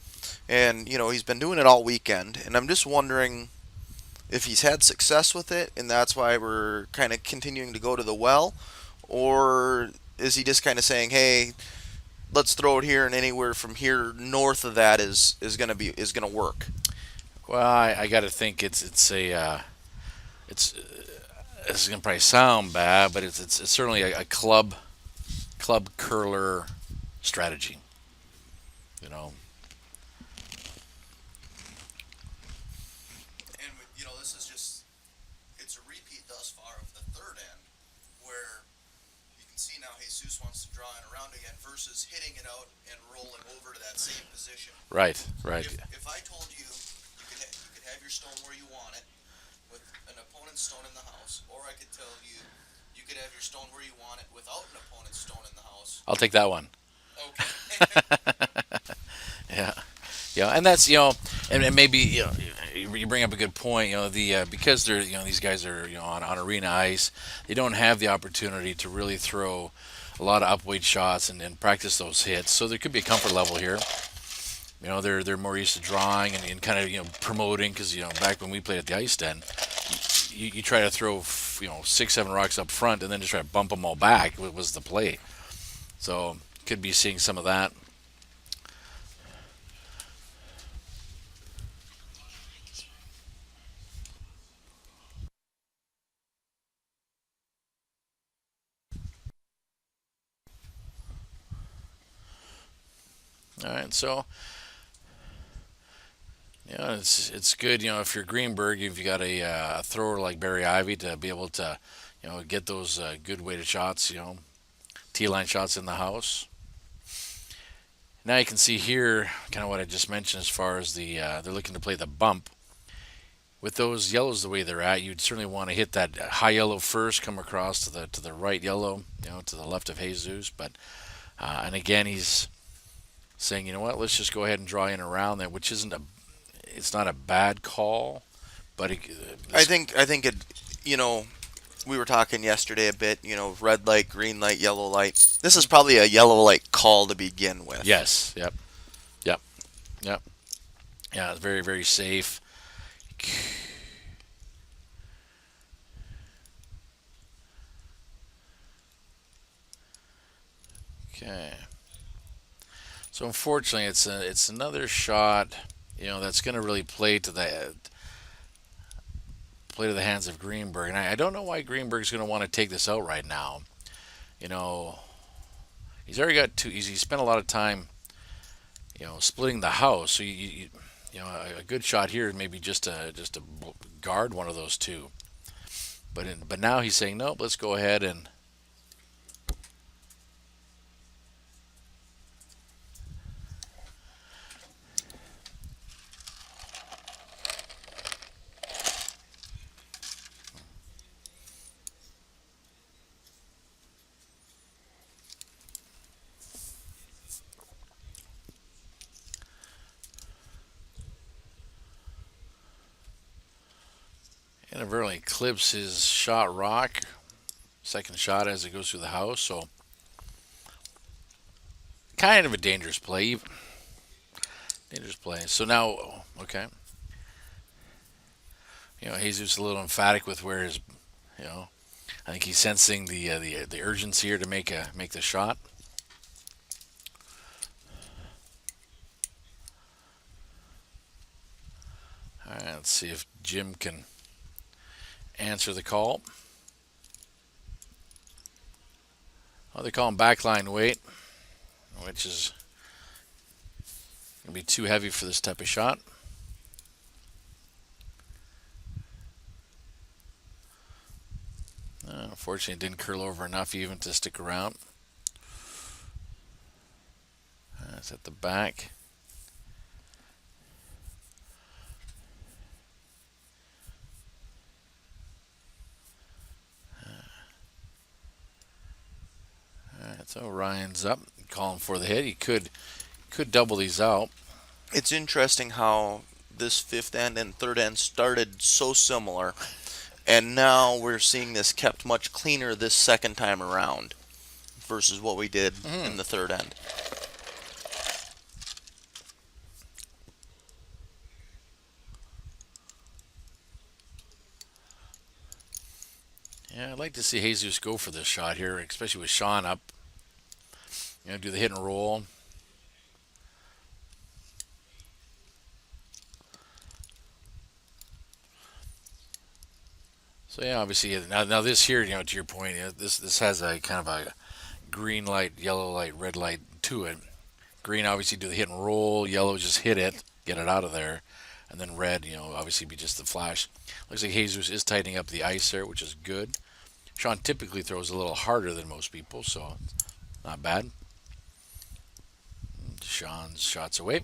And, he's been doing it all weekend. And I'm just wondering if he's had success with it and that's why we're kind of continuing to go to the well. Or is he just kind of saying, hey, let's throw it here and anywhere from here north of that is gonna work. Well, I got to think it's this is gonna probably sound bad, but it's certainly a club curler strategy. You know, And this is just it's a repeat thus far of the third end, where you can see now Jesus wants to draw it around again versus hitting it out and rolling over to that same position. right, right. If I told you you could have your stone where you want it with an opponent's stone in the house, or I could tell you you could have your stone where you want it without an opponent's stone in the house. I'll take that one. Okay. Yeah, yeah, and that's and maybe you bring up a good point. The because they're these guys are on arena ice, they don't have the opportunity to really throw a lot of upweight shots and practice those hits. So there could be a comfort level here. They're more used to drawing and kind of promoting because back when we played at the ice den, you try to throw 6-7 rocks up front and then just try to bump them all back was the play. So could be seeing some of that. All right, so it's good. If you're Greenberg, if you got a thrower like Barry Ivy to be able to get those good weighted shots, T line shots in the house. Now you can see here kind of what I just mentioned as far as they're looking to play the bump. With those yellows the way they're at, you'd certainly want to hit that high yellow first, come across to the right yellow, to the left of Jesus. But and again, he's saying, let's just go ahead and draw in around that, which it's not a bad call, but I think it. You know, we were talking yesterday a bit. Red light, green light, yellow light. This is probably a yellow light call to begin with. yes, yep, yep, yep, yeah, it's very very safe. Okay, so unfortunately, it's another shot, that's going to really play to the hands of Greenberg, and I don't know why Greenberg's going to want to take this out right now. You know, he's already got two. He's spent a lot of time, splitting the house. So a good shot here is maybe just to guard one of those two. But now he's saying nope. Let's go ahead and inadvertently clips his shot rock. Second shot as it goes through the house. So kind of a dangerous play. Dangerous play. So now, okay. Jesus a little emphatic with where his, I think he's sensing the urgency here to make the shot. All right, let's see if Jim can answer the call. Oh, they call him backline weight, which is going to be too heavy for this type of shot. Unfortunately, it didn't curl over enough even to stick around. That's at the back. Alright, so Ryan's up, calling for the hit. He could double these out. It's interesting how this fifth end and third end started so similar, and now we're seeing this kept much cleaner this second time around versus what we did in the third end. Yeah, I'd like to see Jesus go for this shot here, especially with Sean up. Do the hit and roll. So yeah, obviously now this here, to your point, this has a kind of a green light, yellow light, red light to it. Green obviously do the hit and roll. Yellow just hit it, get it out of there, and then red, obviously be just the flash. Looks like Jesus is tightening up the ice there, which is good. Sean typically throws a little harder than most people, so not bad. Sean's shots away.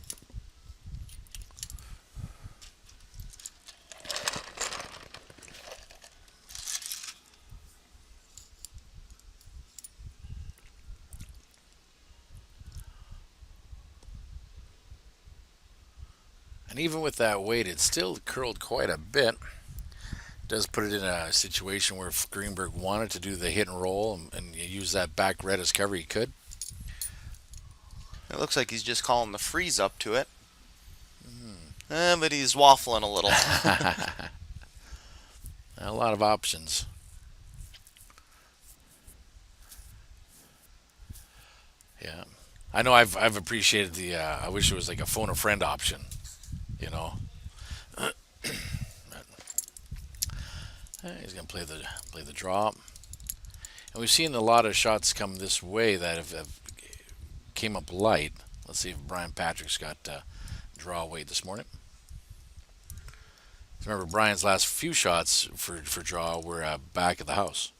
And even with that weight, it still curled quite a bit. Does put it in a situation where if Greenberg wanted to do the hit and roll and use that back red as cover, he could. It looks like he's just calling the freeze up to it. But he's waffling a little. A lot of options. Yeah. I know I've appreciated the, I wish it was like a phone a friend option, He's going to play the draw. And we've seen a lot of shots come this way that have came up light. Let's see if Brian Patrick's got draw weight this morning. Remember, Brian's last few shots for draw were back at the house.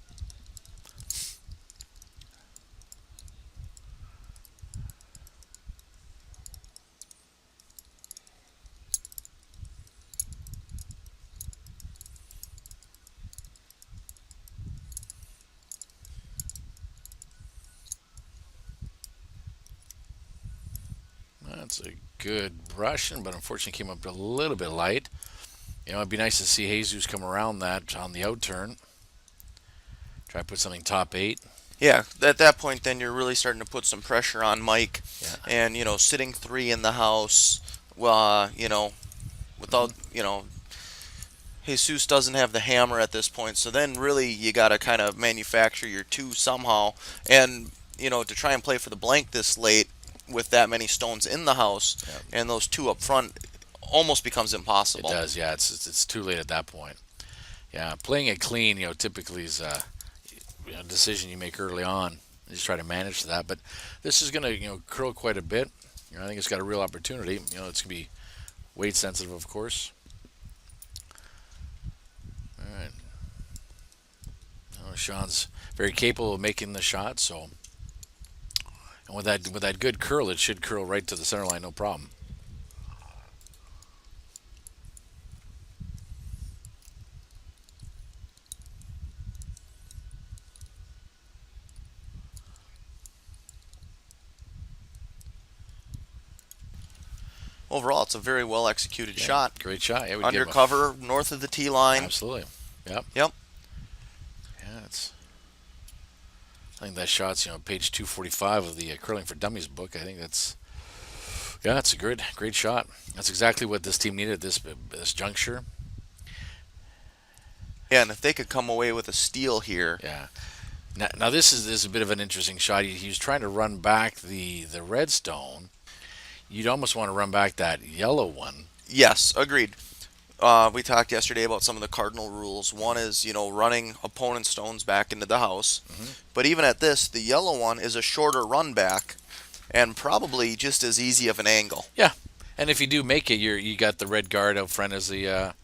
That's a good brushing, but unfortunately came up a little bit light. It'd be nice to see Jesus come around that on the out turn. Try to put something top 8. Yeah, at that point, then you're really starting to put some pressure on Mike. Yeah. And, sitting 3 in the house, without, Jesus doesn't have the hammer at this point. So then really you got to kind of manufacture your 2 somehow. And, to try and play for the blank this late with that many stones in the house and those 2 up front almost becomes impossible. It does, yeah. It's too late at that point. Yeah, playing it clean, typically is a decision you make early on. You just try to manage that. But this is going to, curl quite a bit. I think it's got a real opportunity. It's going to be weight sensitive, of course. All right. Sean's very capable of making the shot, so. And with that good curl, it should curl right to the center line, no problem. Overall, it's a very well executed shot. Great shot. Yeah, undercover, north of the tee line. Absolutely. Yep. Yeah, I think that shot's page 245 of the Curling for Dummies book. I think that's a great shot. That's exactly what this team needed at this juncture. Yeah, and if they could come away with a steal here. Yeah. Now this is a bit of an interesting shot. He was trying to run back the red stone. You'd almost want to run back that yellow one. Yes, agreed. We talked yesterday about some of the cardinal rules. One is, running opponent stones back into the house. But even at this, the yellow one is a shorter run back and probably just as easy of an angle. Yeah, and if you do make it, you got the red guard out front as a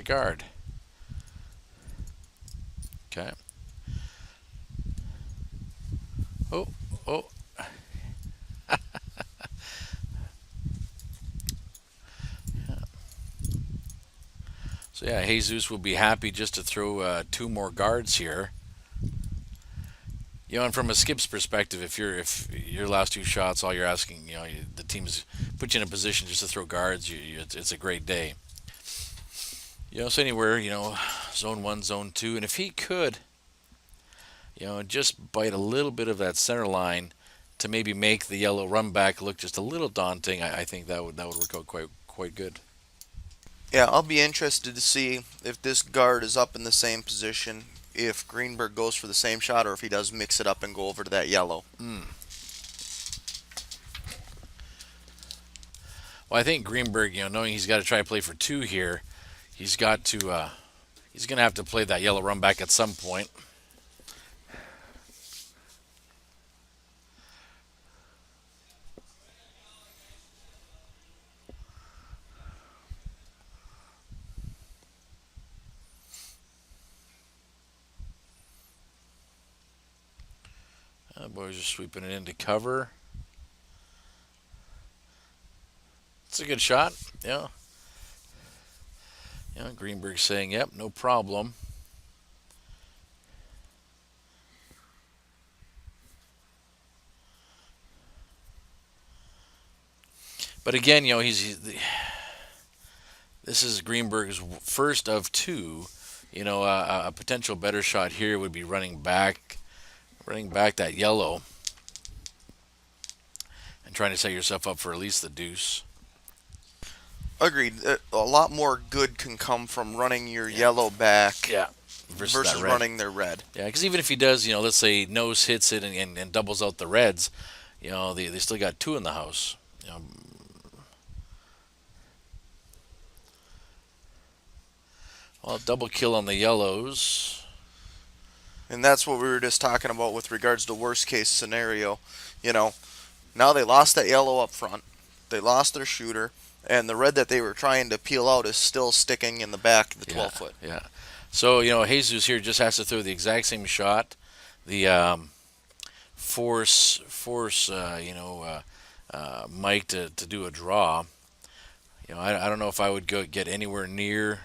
guard. Okay. Oh, oh. So yeah, Jesus will be happy just to throw two more guards here. And from a skip's perspective, if your last two shots, all you're asking, the team's put you in a position just to throw guards, it's a great day. So anywhere, zone one, zone two, and if he could, just bite a little bit of that center line to maybe make the yellow run back look just a little daunting, I think that would work out quite good. Yeah, I'll be interested to see if this guard is up in the same position, if Greenberg goes for the same shot, or if he does mix it up and go over to that yellow. Mm. Well, I think Greenberg, knowing he's got to try to play for two here, he's got to he's going to have to play that yellow run back at some point. Boys are sweeping it into cover. It's a good shot. Yeah. Greenberg saying, "Yep, no problem." But again, this is Greenberg's first of two. A potential better shot here would be running back that yellow and trying to set yourself up for at least the deuce. Agreed. A lot more good can come from running your yellow back Yeah. versus running their red. Yeah, because even if he does, let's say nose hits it and doubles out the reds, they still got two in the house. Well, double kill on the yellows. And that's what we were just talking about with regards to worst case scenario. Now they lost that yellow up front. They lost their shooter. And the red that they were trying to peel out is still sticking in the back of the 12 foot. Yeah. So, Jesus here just has to throw the exact same shot. The force Mike to do a draw. I don't know if I would get anywhere near.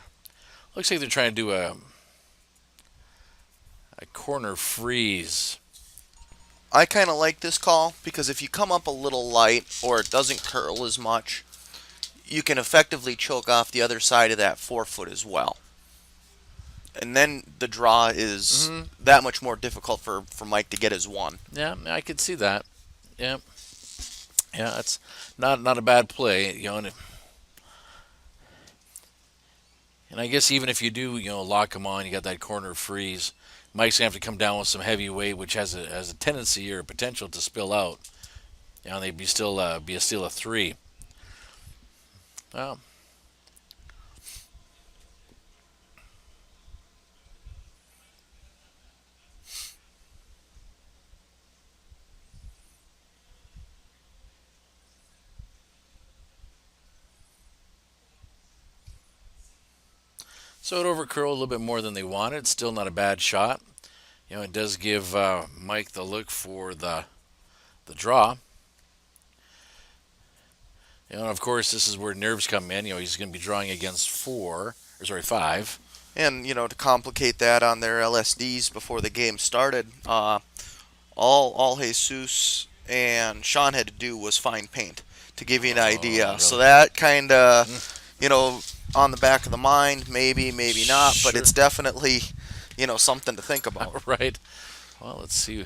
Looks like they're trying to do a corner freeze. I kind of like this call because if you come up a little light or it doesn't curl as much, you can effectively choke off the other side of that 4 foot as well. And then the draw is that much more difficult for Mike to get his one. Yeah, I could see that. Yeah. Yeah, that's not a bad play, and I guess even if you do, lock him on, you got that corner freeze. Mike's gonna have to come down with some heavy weight, which has a tendency or a potential to spill out. And they'd be a steal of three. Well, so it overcurled a little bit more than they wanted. Still not a bad shot. It does give Mike the look for the draw. And of course, this is where nerves come in. He's going to be drawing against 5. And to complicate that on their LSDs before the game started, all Jesus and Sean had to do was find paint to give you an idea. Really? So that kind of on the back of the mind, maybe not, Sure. but it's definitely something to think about. Right. Well, let's see.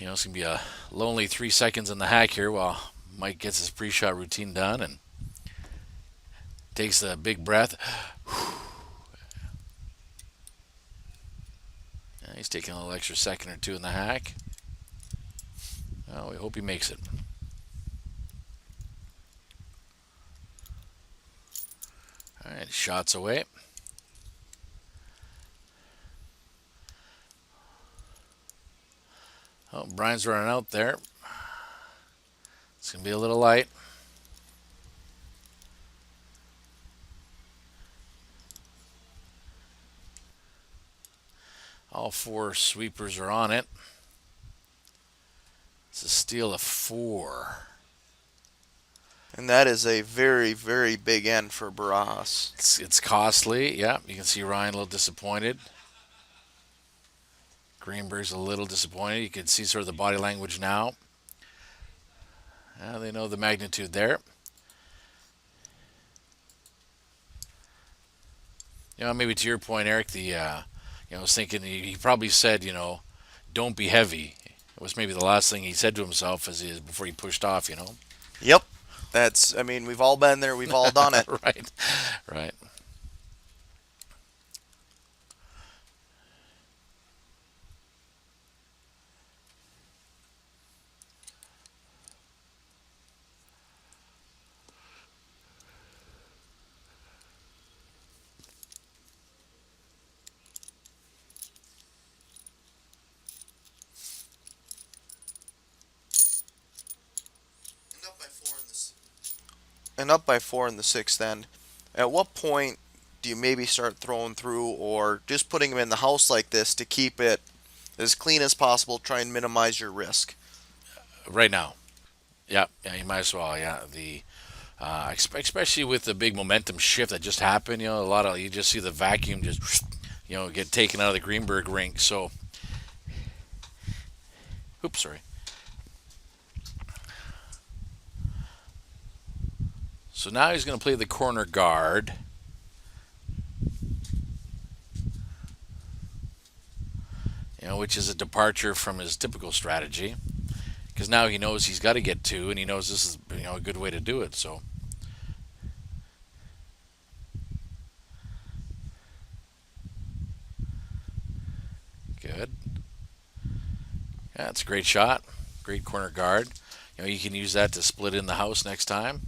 It's going to be a lonely 3 seconds in the hack here while Mike gets his pre-shot routine done and takes a big breath. Yeah, he's taking a little extra second or two in the hack. Well, we hope he makes it. All right, shots away. Oh, Brian's running out there. It's going to be a little light. All 4 sweepers are on it. It's a steal of 4. And that is a very, very big end for Barajas. It's costly. Yeah, you can see Ryan a little disappointed. Greenberg's a little disappointed. You can see sort of the body language now. They know the magnitude there. Maybe to your point, Eric, I was thinking he probably said, don't be heavy. It was maybe the last thing he said to himself before he pushed off. Yep. I mean, we've all been there. We've all done it. Right, right. And up by 4 in the sixth end. At what point do you maybe start throwing through or just putting them in the house like this to keep it as clean as possible, try and minimize your risk? Right now. Yeah, yeah, you might as well. Yeah, especially with the big momentum shift that just happened. You just see the vacuum just get taken out of the Greenberg rink. So, oops, sorry. So now he's going to play the corner guard. Which is a departure from his typical strategy, because now he knows he's got to get 2, and he knows this is a good way to do it. So good. Yeah, that's a great shot. Great corner guard. You can use that to split in the house next time.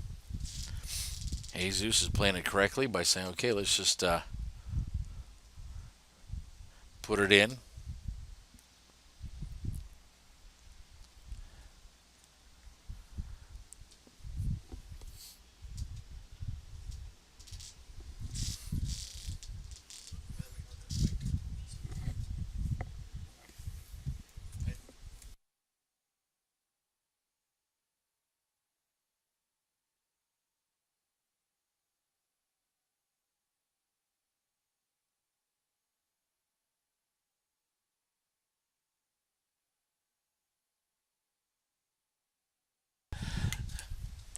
Jesus is playing it correctly by saying, okay, let's just put it in.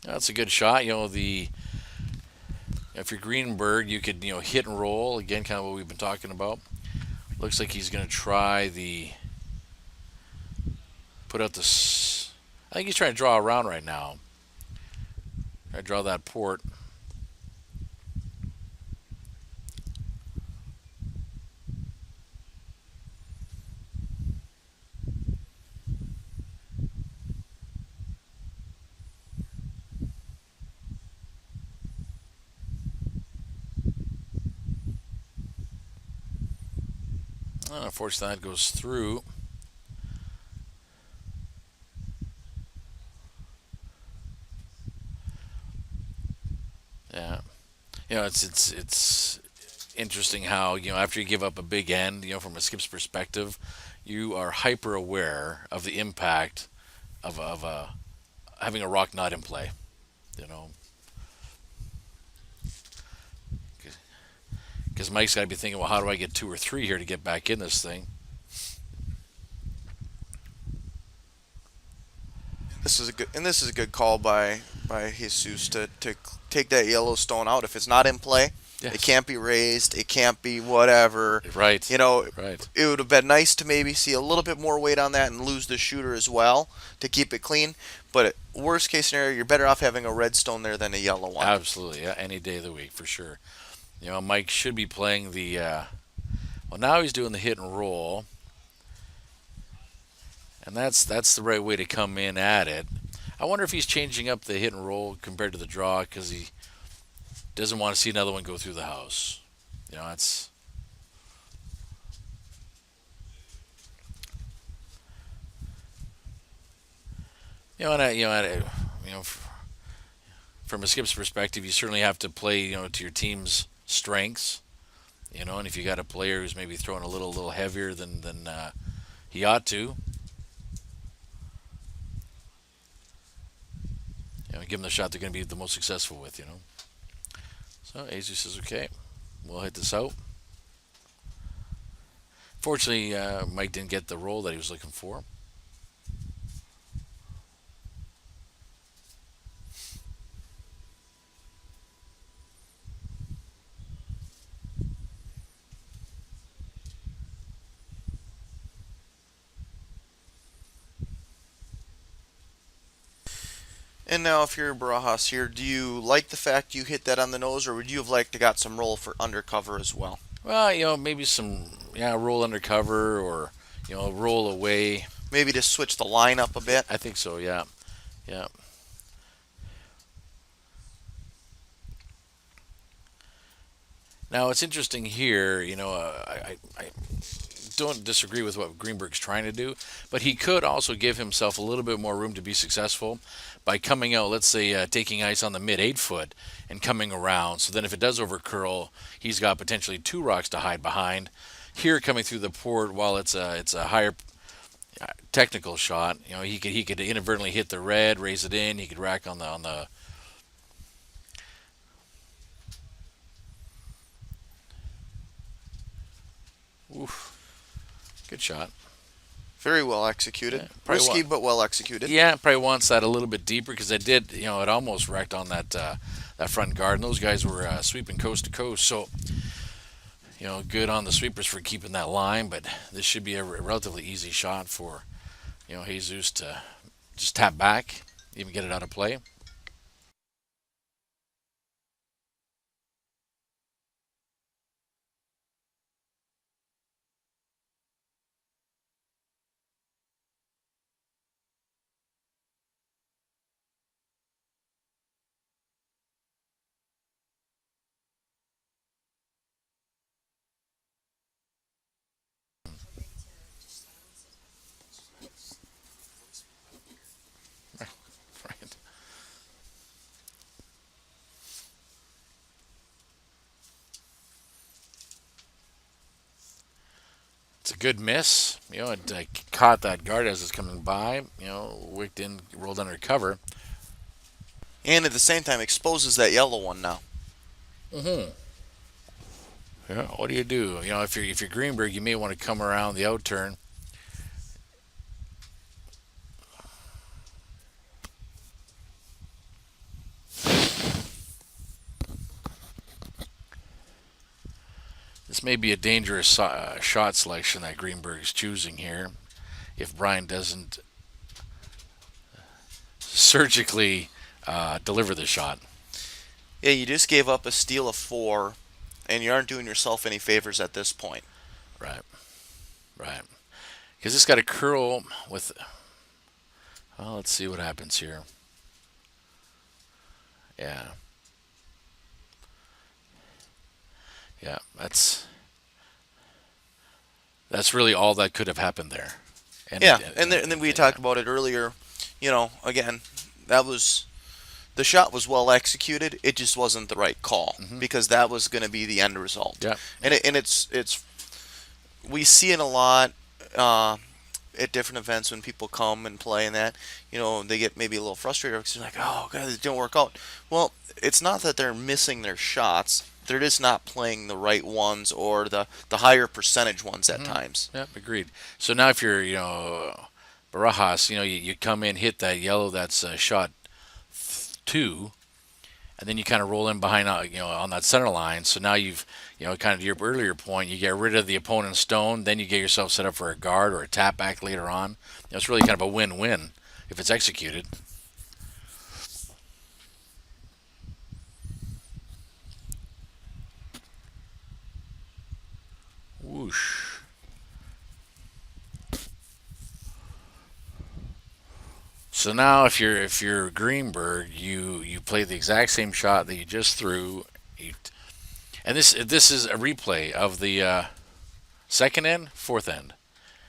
That's a good shot. If you're Greenberg, you could hit and roll again, kind of what we've been talking about. Looks like he's going to try put out this. I think he's trying to draw around right now. Try to draw that port. Unfortunately, that goes through. Yeah, it's interesting how after you give up a big end, from a skip's perspective, you are hyper aware of the impact of having a rock not in play. You know, because Mike's got to be thinking, well, how do I get 2 or 3 here to get back in this thing? This is a good call by Jesus to take that Yellowstone out. If it's not in play, Yes. it can't be raised. It can't be whatever. Right. Right. It would have been nice to maybe see a little bit more weight on that and lose the shooter as well to keep it clean. But worst case scenario, you're better off having a red stone there than a yellow one. Absolutely. Yeah, any day of the week for sure. Mike should be playing the. Well, now he's doing the hit and roll, and that's the right way to come in at it. I wonder if he's changing up the hit and roll compared to the draw because he doesn't want to see another one go through the house. That's. From a skip's perspective, you certainly have to play, to your team's strengths. And if you got a player who's maybe throwing a little heavier than he ought to, give them the shot they're going to be the most successful with. So Jesus says, okay, we'll hit this out. Fortunately, Mike didn't get the roll that he was looking for. And now, if you're Barajas here, do you like the fact you hit that on the nose, or would you have liked to got some roll for undercover as well? Well, maybe some roll undercover or roll away. Maybe to switch the line up a bit. I think so. Yeah, yeah. Now it's interesting here. I don't disagree with what Greenberg's trying to do, but he could also give himself a little bit more room to be successful by coming out, let's say, taking ice on the mid 8 foot and coming around. So then, if it does overcurl, he's got potentially 2 rocks to hide behind. Here, coming through the port, while it's a higher technical shot, he could inadvertently hit the red, raise it in. He could rack on the. Oof. Good shot. Very well executed. Yeah, Risky, but well executed. Yeah, probably wants that a little bit deeper because it almost wrecked on that front guard. And those guys were sweeping coast to coast. So, good on the sweepers for keeping that line. But this should be a relatively easy shot for, Jesus to just tap back, even get it out of play. Right. It's a good miss. It caught that guard as it's coming by. Wicked in, rolled under cover. And at the same time, exposes that yellow one now. Mm-hmm. Yeah. What do? If you're Greenberg, you may want to come around the out turn. This may be a dangerous shot selection that Greenberg's choosing here. If Brian doesn't surgically deliver the shot. Yeah, you just gave up a steal of 4, and you aren't doing yourself any favors at this point. Right. Right. Because it's got a curl with. Well, let's see what happens here. Yeah. Yeah, that's really all that could have happened there. Yeah, and then we talked about it earlier. Again, the shot was well executed. It just wasn't the right call because that was going to be the end result. Yeah. And it's we see it a lot at different events when people come and play and that. They get maybe a little frustrated because they're like, oh god, it didn't work out. Well, it's not that they're missing their shots. They're just not playing the right ones or the higher percentage ones at times. Yep, agreed. So now if you're, Barajas, you come in, hit that yellow that's shot 2, and then you kind of roll in behind, on that center line. So now you've, kind of to your earlier point, you get rid of the opponent's stone, then you get yourself set up for a guard or a tap back later on. It's really kind of a win-win if it's executed. Whoosh. So now, if you're Greenberg, you play the exact same shot that you just threw, and this is a replay of the second end, fourth end.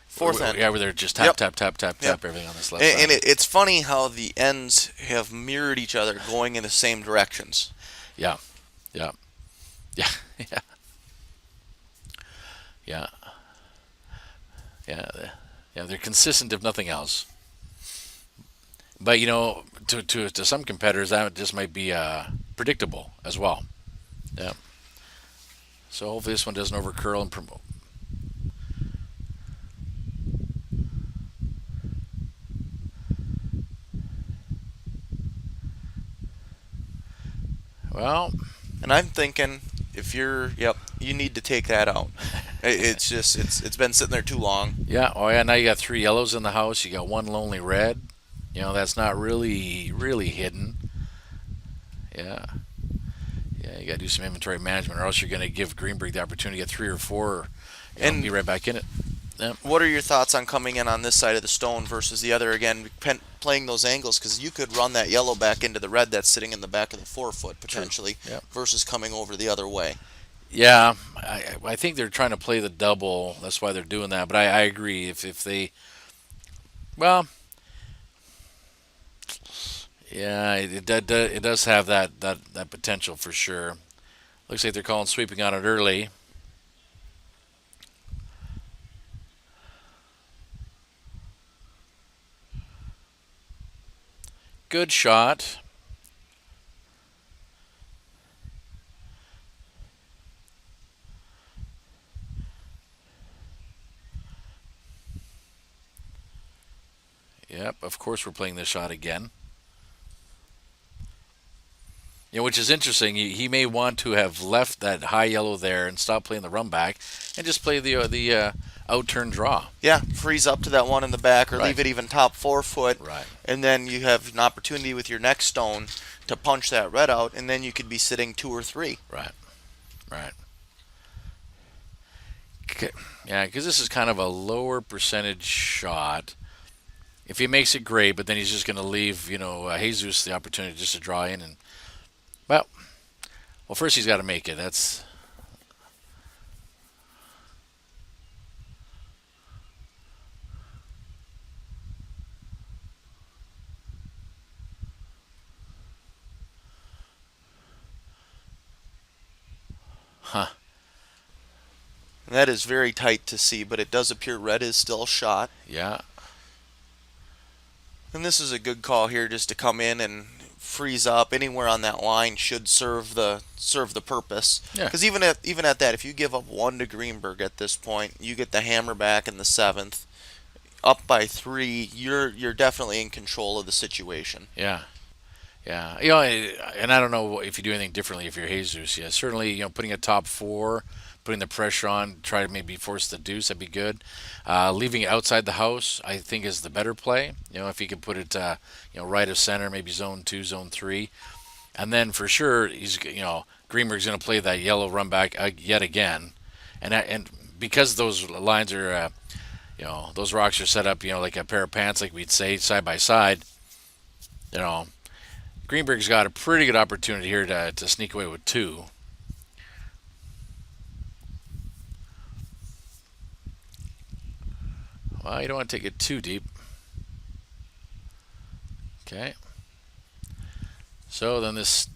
Fourth end. Yeah, where they're just tap, tap, tap, tap, tap everything on this left side. And it's funny how the ends have mirrored each other, going in the same directions. Yeah, yeah, yeah, yeah, yeah. Yeah, they're consistent if nothing else. But to some competitors that just might be predictable as well. Yeah. So hopefully this one doesn't overcurl and promote. Well, And I'm thinking, if you're, yep, you need to take that out. It's just, it's been sitting there too long. yeah. Oh yeah. Now you got 3 yellows in the house. You got one lonely red. That's not really hidden. Yeah. Yeah. You got to do some inventory management, or else you're going to give Greenberg the opportunity to get 3 or 4, and be And right back in it. Yeah. what are your thoughts on coming in on this side of the stone versus the other again, playing those angles? Because you could run that yellow back into the red that's sitting in the back of the 4 foot True. potentially, Yeah. versus coming over the other way. Yeah. I think they're trying to play the double. That's why they're doing that. But I agree. If they, well, yeah, it does have that potential for sure. Looks like they're calling sweeping on it early. Good shot. Yep, of course we're playing this shot again. Which is interesting. He may want to have left that high yellow there and stop playing the run back and just play the out turn draw. Yeah, freeze up to that one in the back, or Right. leave it even top 4 foot, Right. and then you have an opportunity with your next stone to punch that red out, and then you could be sitting 2 or 3. Right. Right. Yeah, because this is kind of a lower percentage shot. If he makes it, great, but then he's just going to leave, Jesus the opportunity just to draw in and well, first he's got to make it. That's huh. And that is very tight to see, but it does appear red is still shot. Yeah. And this is a good call here, just to come in and freeze up anywhere on that line should serve the purpose. Yeah. Because even at that, if you give up 1 to Greenberg at this point, you get the hammer back in the 7th, up by 3. You're definitely in control of the situation. Yeah. Yeah. And I don't know if you do anything differently if you're Jesus. Yeah. Certainly, putting a top 4, putting the pressure on, try to maybe force the deuce. That'd be good. Leaving it outside the house, I think, is the better play. If you can put it, right of center, maybe zone 2, zone 3, and then for sure Greenberg's going to play that yellow run back yet again, and because those lines are, those rocks are set up, like a pair of pants, like we'd say, side by side. Greenberg's got a pretty good opportunity here to sneak away with 2. Well, you don't want to take it too deep. Okay. So then it's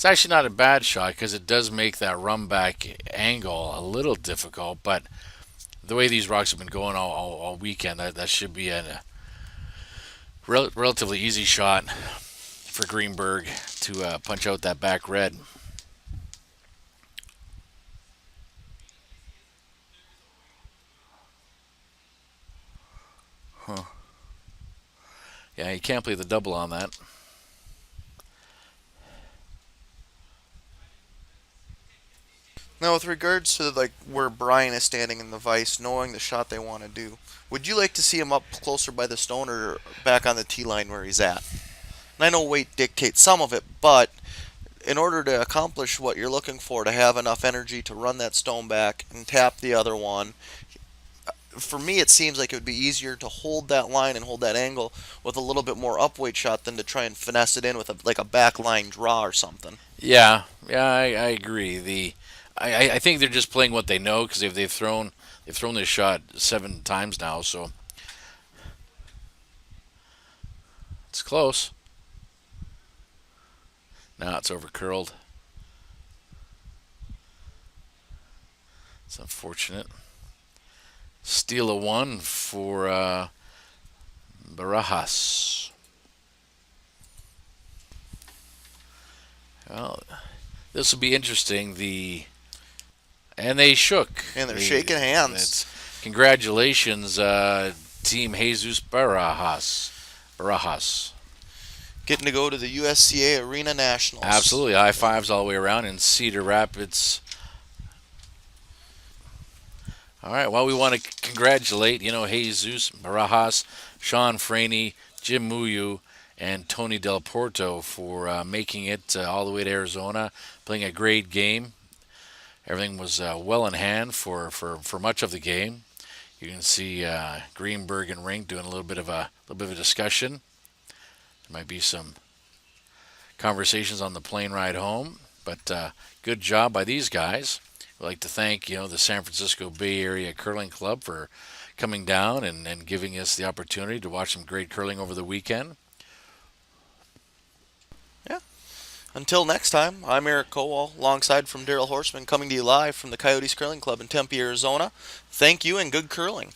actually not a bad shot because it does make that run back angle a little difficult, but the way these rocks have been going all weekend, that should be a relatively easy shot for Greenberg to punch out that back red. Huh. Yeah, you can't play the double on that. Now, with regards to where Brian is standing in the vise, knowing the shot they want to do, would you like to see him up closer by the stone or back on the tee line where he's at? And I know weight dictates some of it, but in order to accomplish what you're looking for, to have enough energy to run that stone back and tap the other one, for me it seems like it would be easier to hold that line and hold that angle with a little bit more upweight shot than to try and finesse it in with a back line draw or something. Yeah, I agree. I think they're just playing what they know because they've thrown this shot 7 times now, so it's close. Now it's over curled. It's unfortunate. Steal a 1 for Barajas. Well, this will be interesting. And they shook. And they're shaking hands. Congratulations, Team Jesus Barajas. Getting to go to the USCA Arena Nationals. Absolutely. High fives all the way around in Cedar Rapids. All right. Well, we want to congratulate, Jesus Barajas, Sean Franey, Jim Muyu, and Tony Del Porto for making it all the way to Arizona, playing a great game. Everything was well in hand for much of the game. You can see Greenberg and Rink doing a little bit of a discussion. There might be some conversations on the plane ride home, but good job by these guys. We'd like to thank the San Francisco Bay Area Curling Club for coming down and giving us the opportunity to watch some great curling over the weekend. Yeah. Until next time, I'm Eric Kowal, alongside from Daryl Horseman, coming to you live from the Coyotes Curling Club in Tempe, Arizona. Thank you and good curling.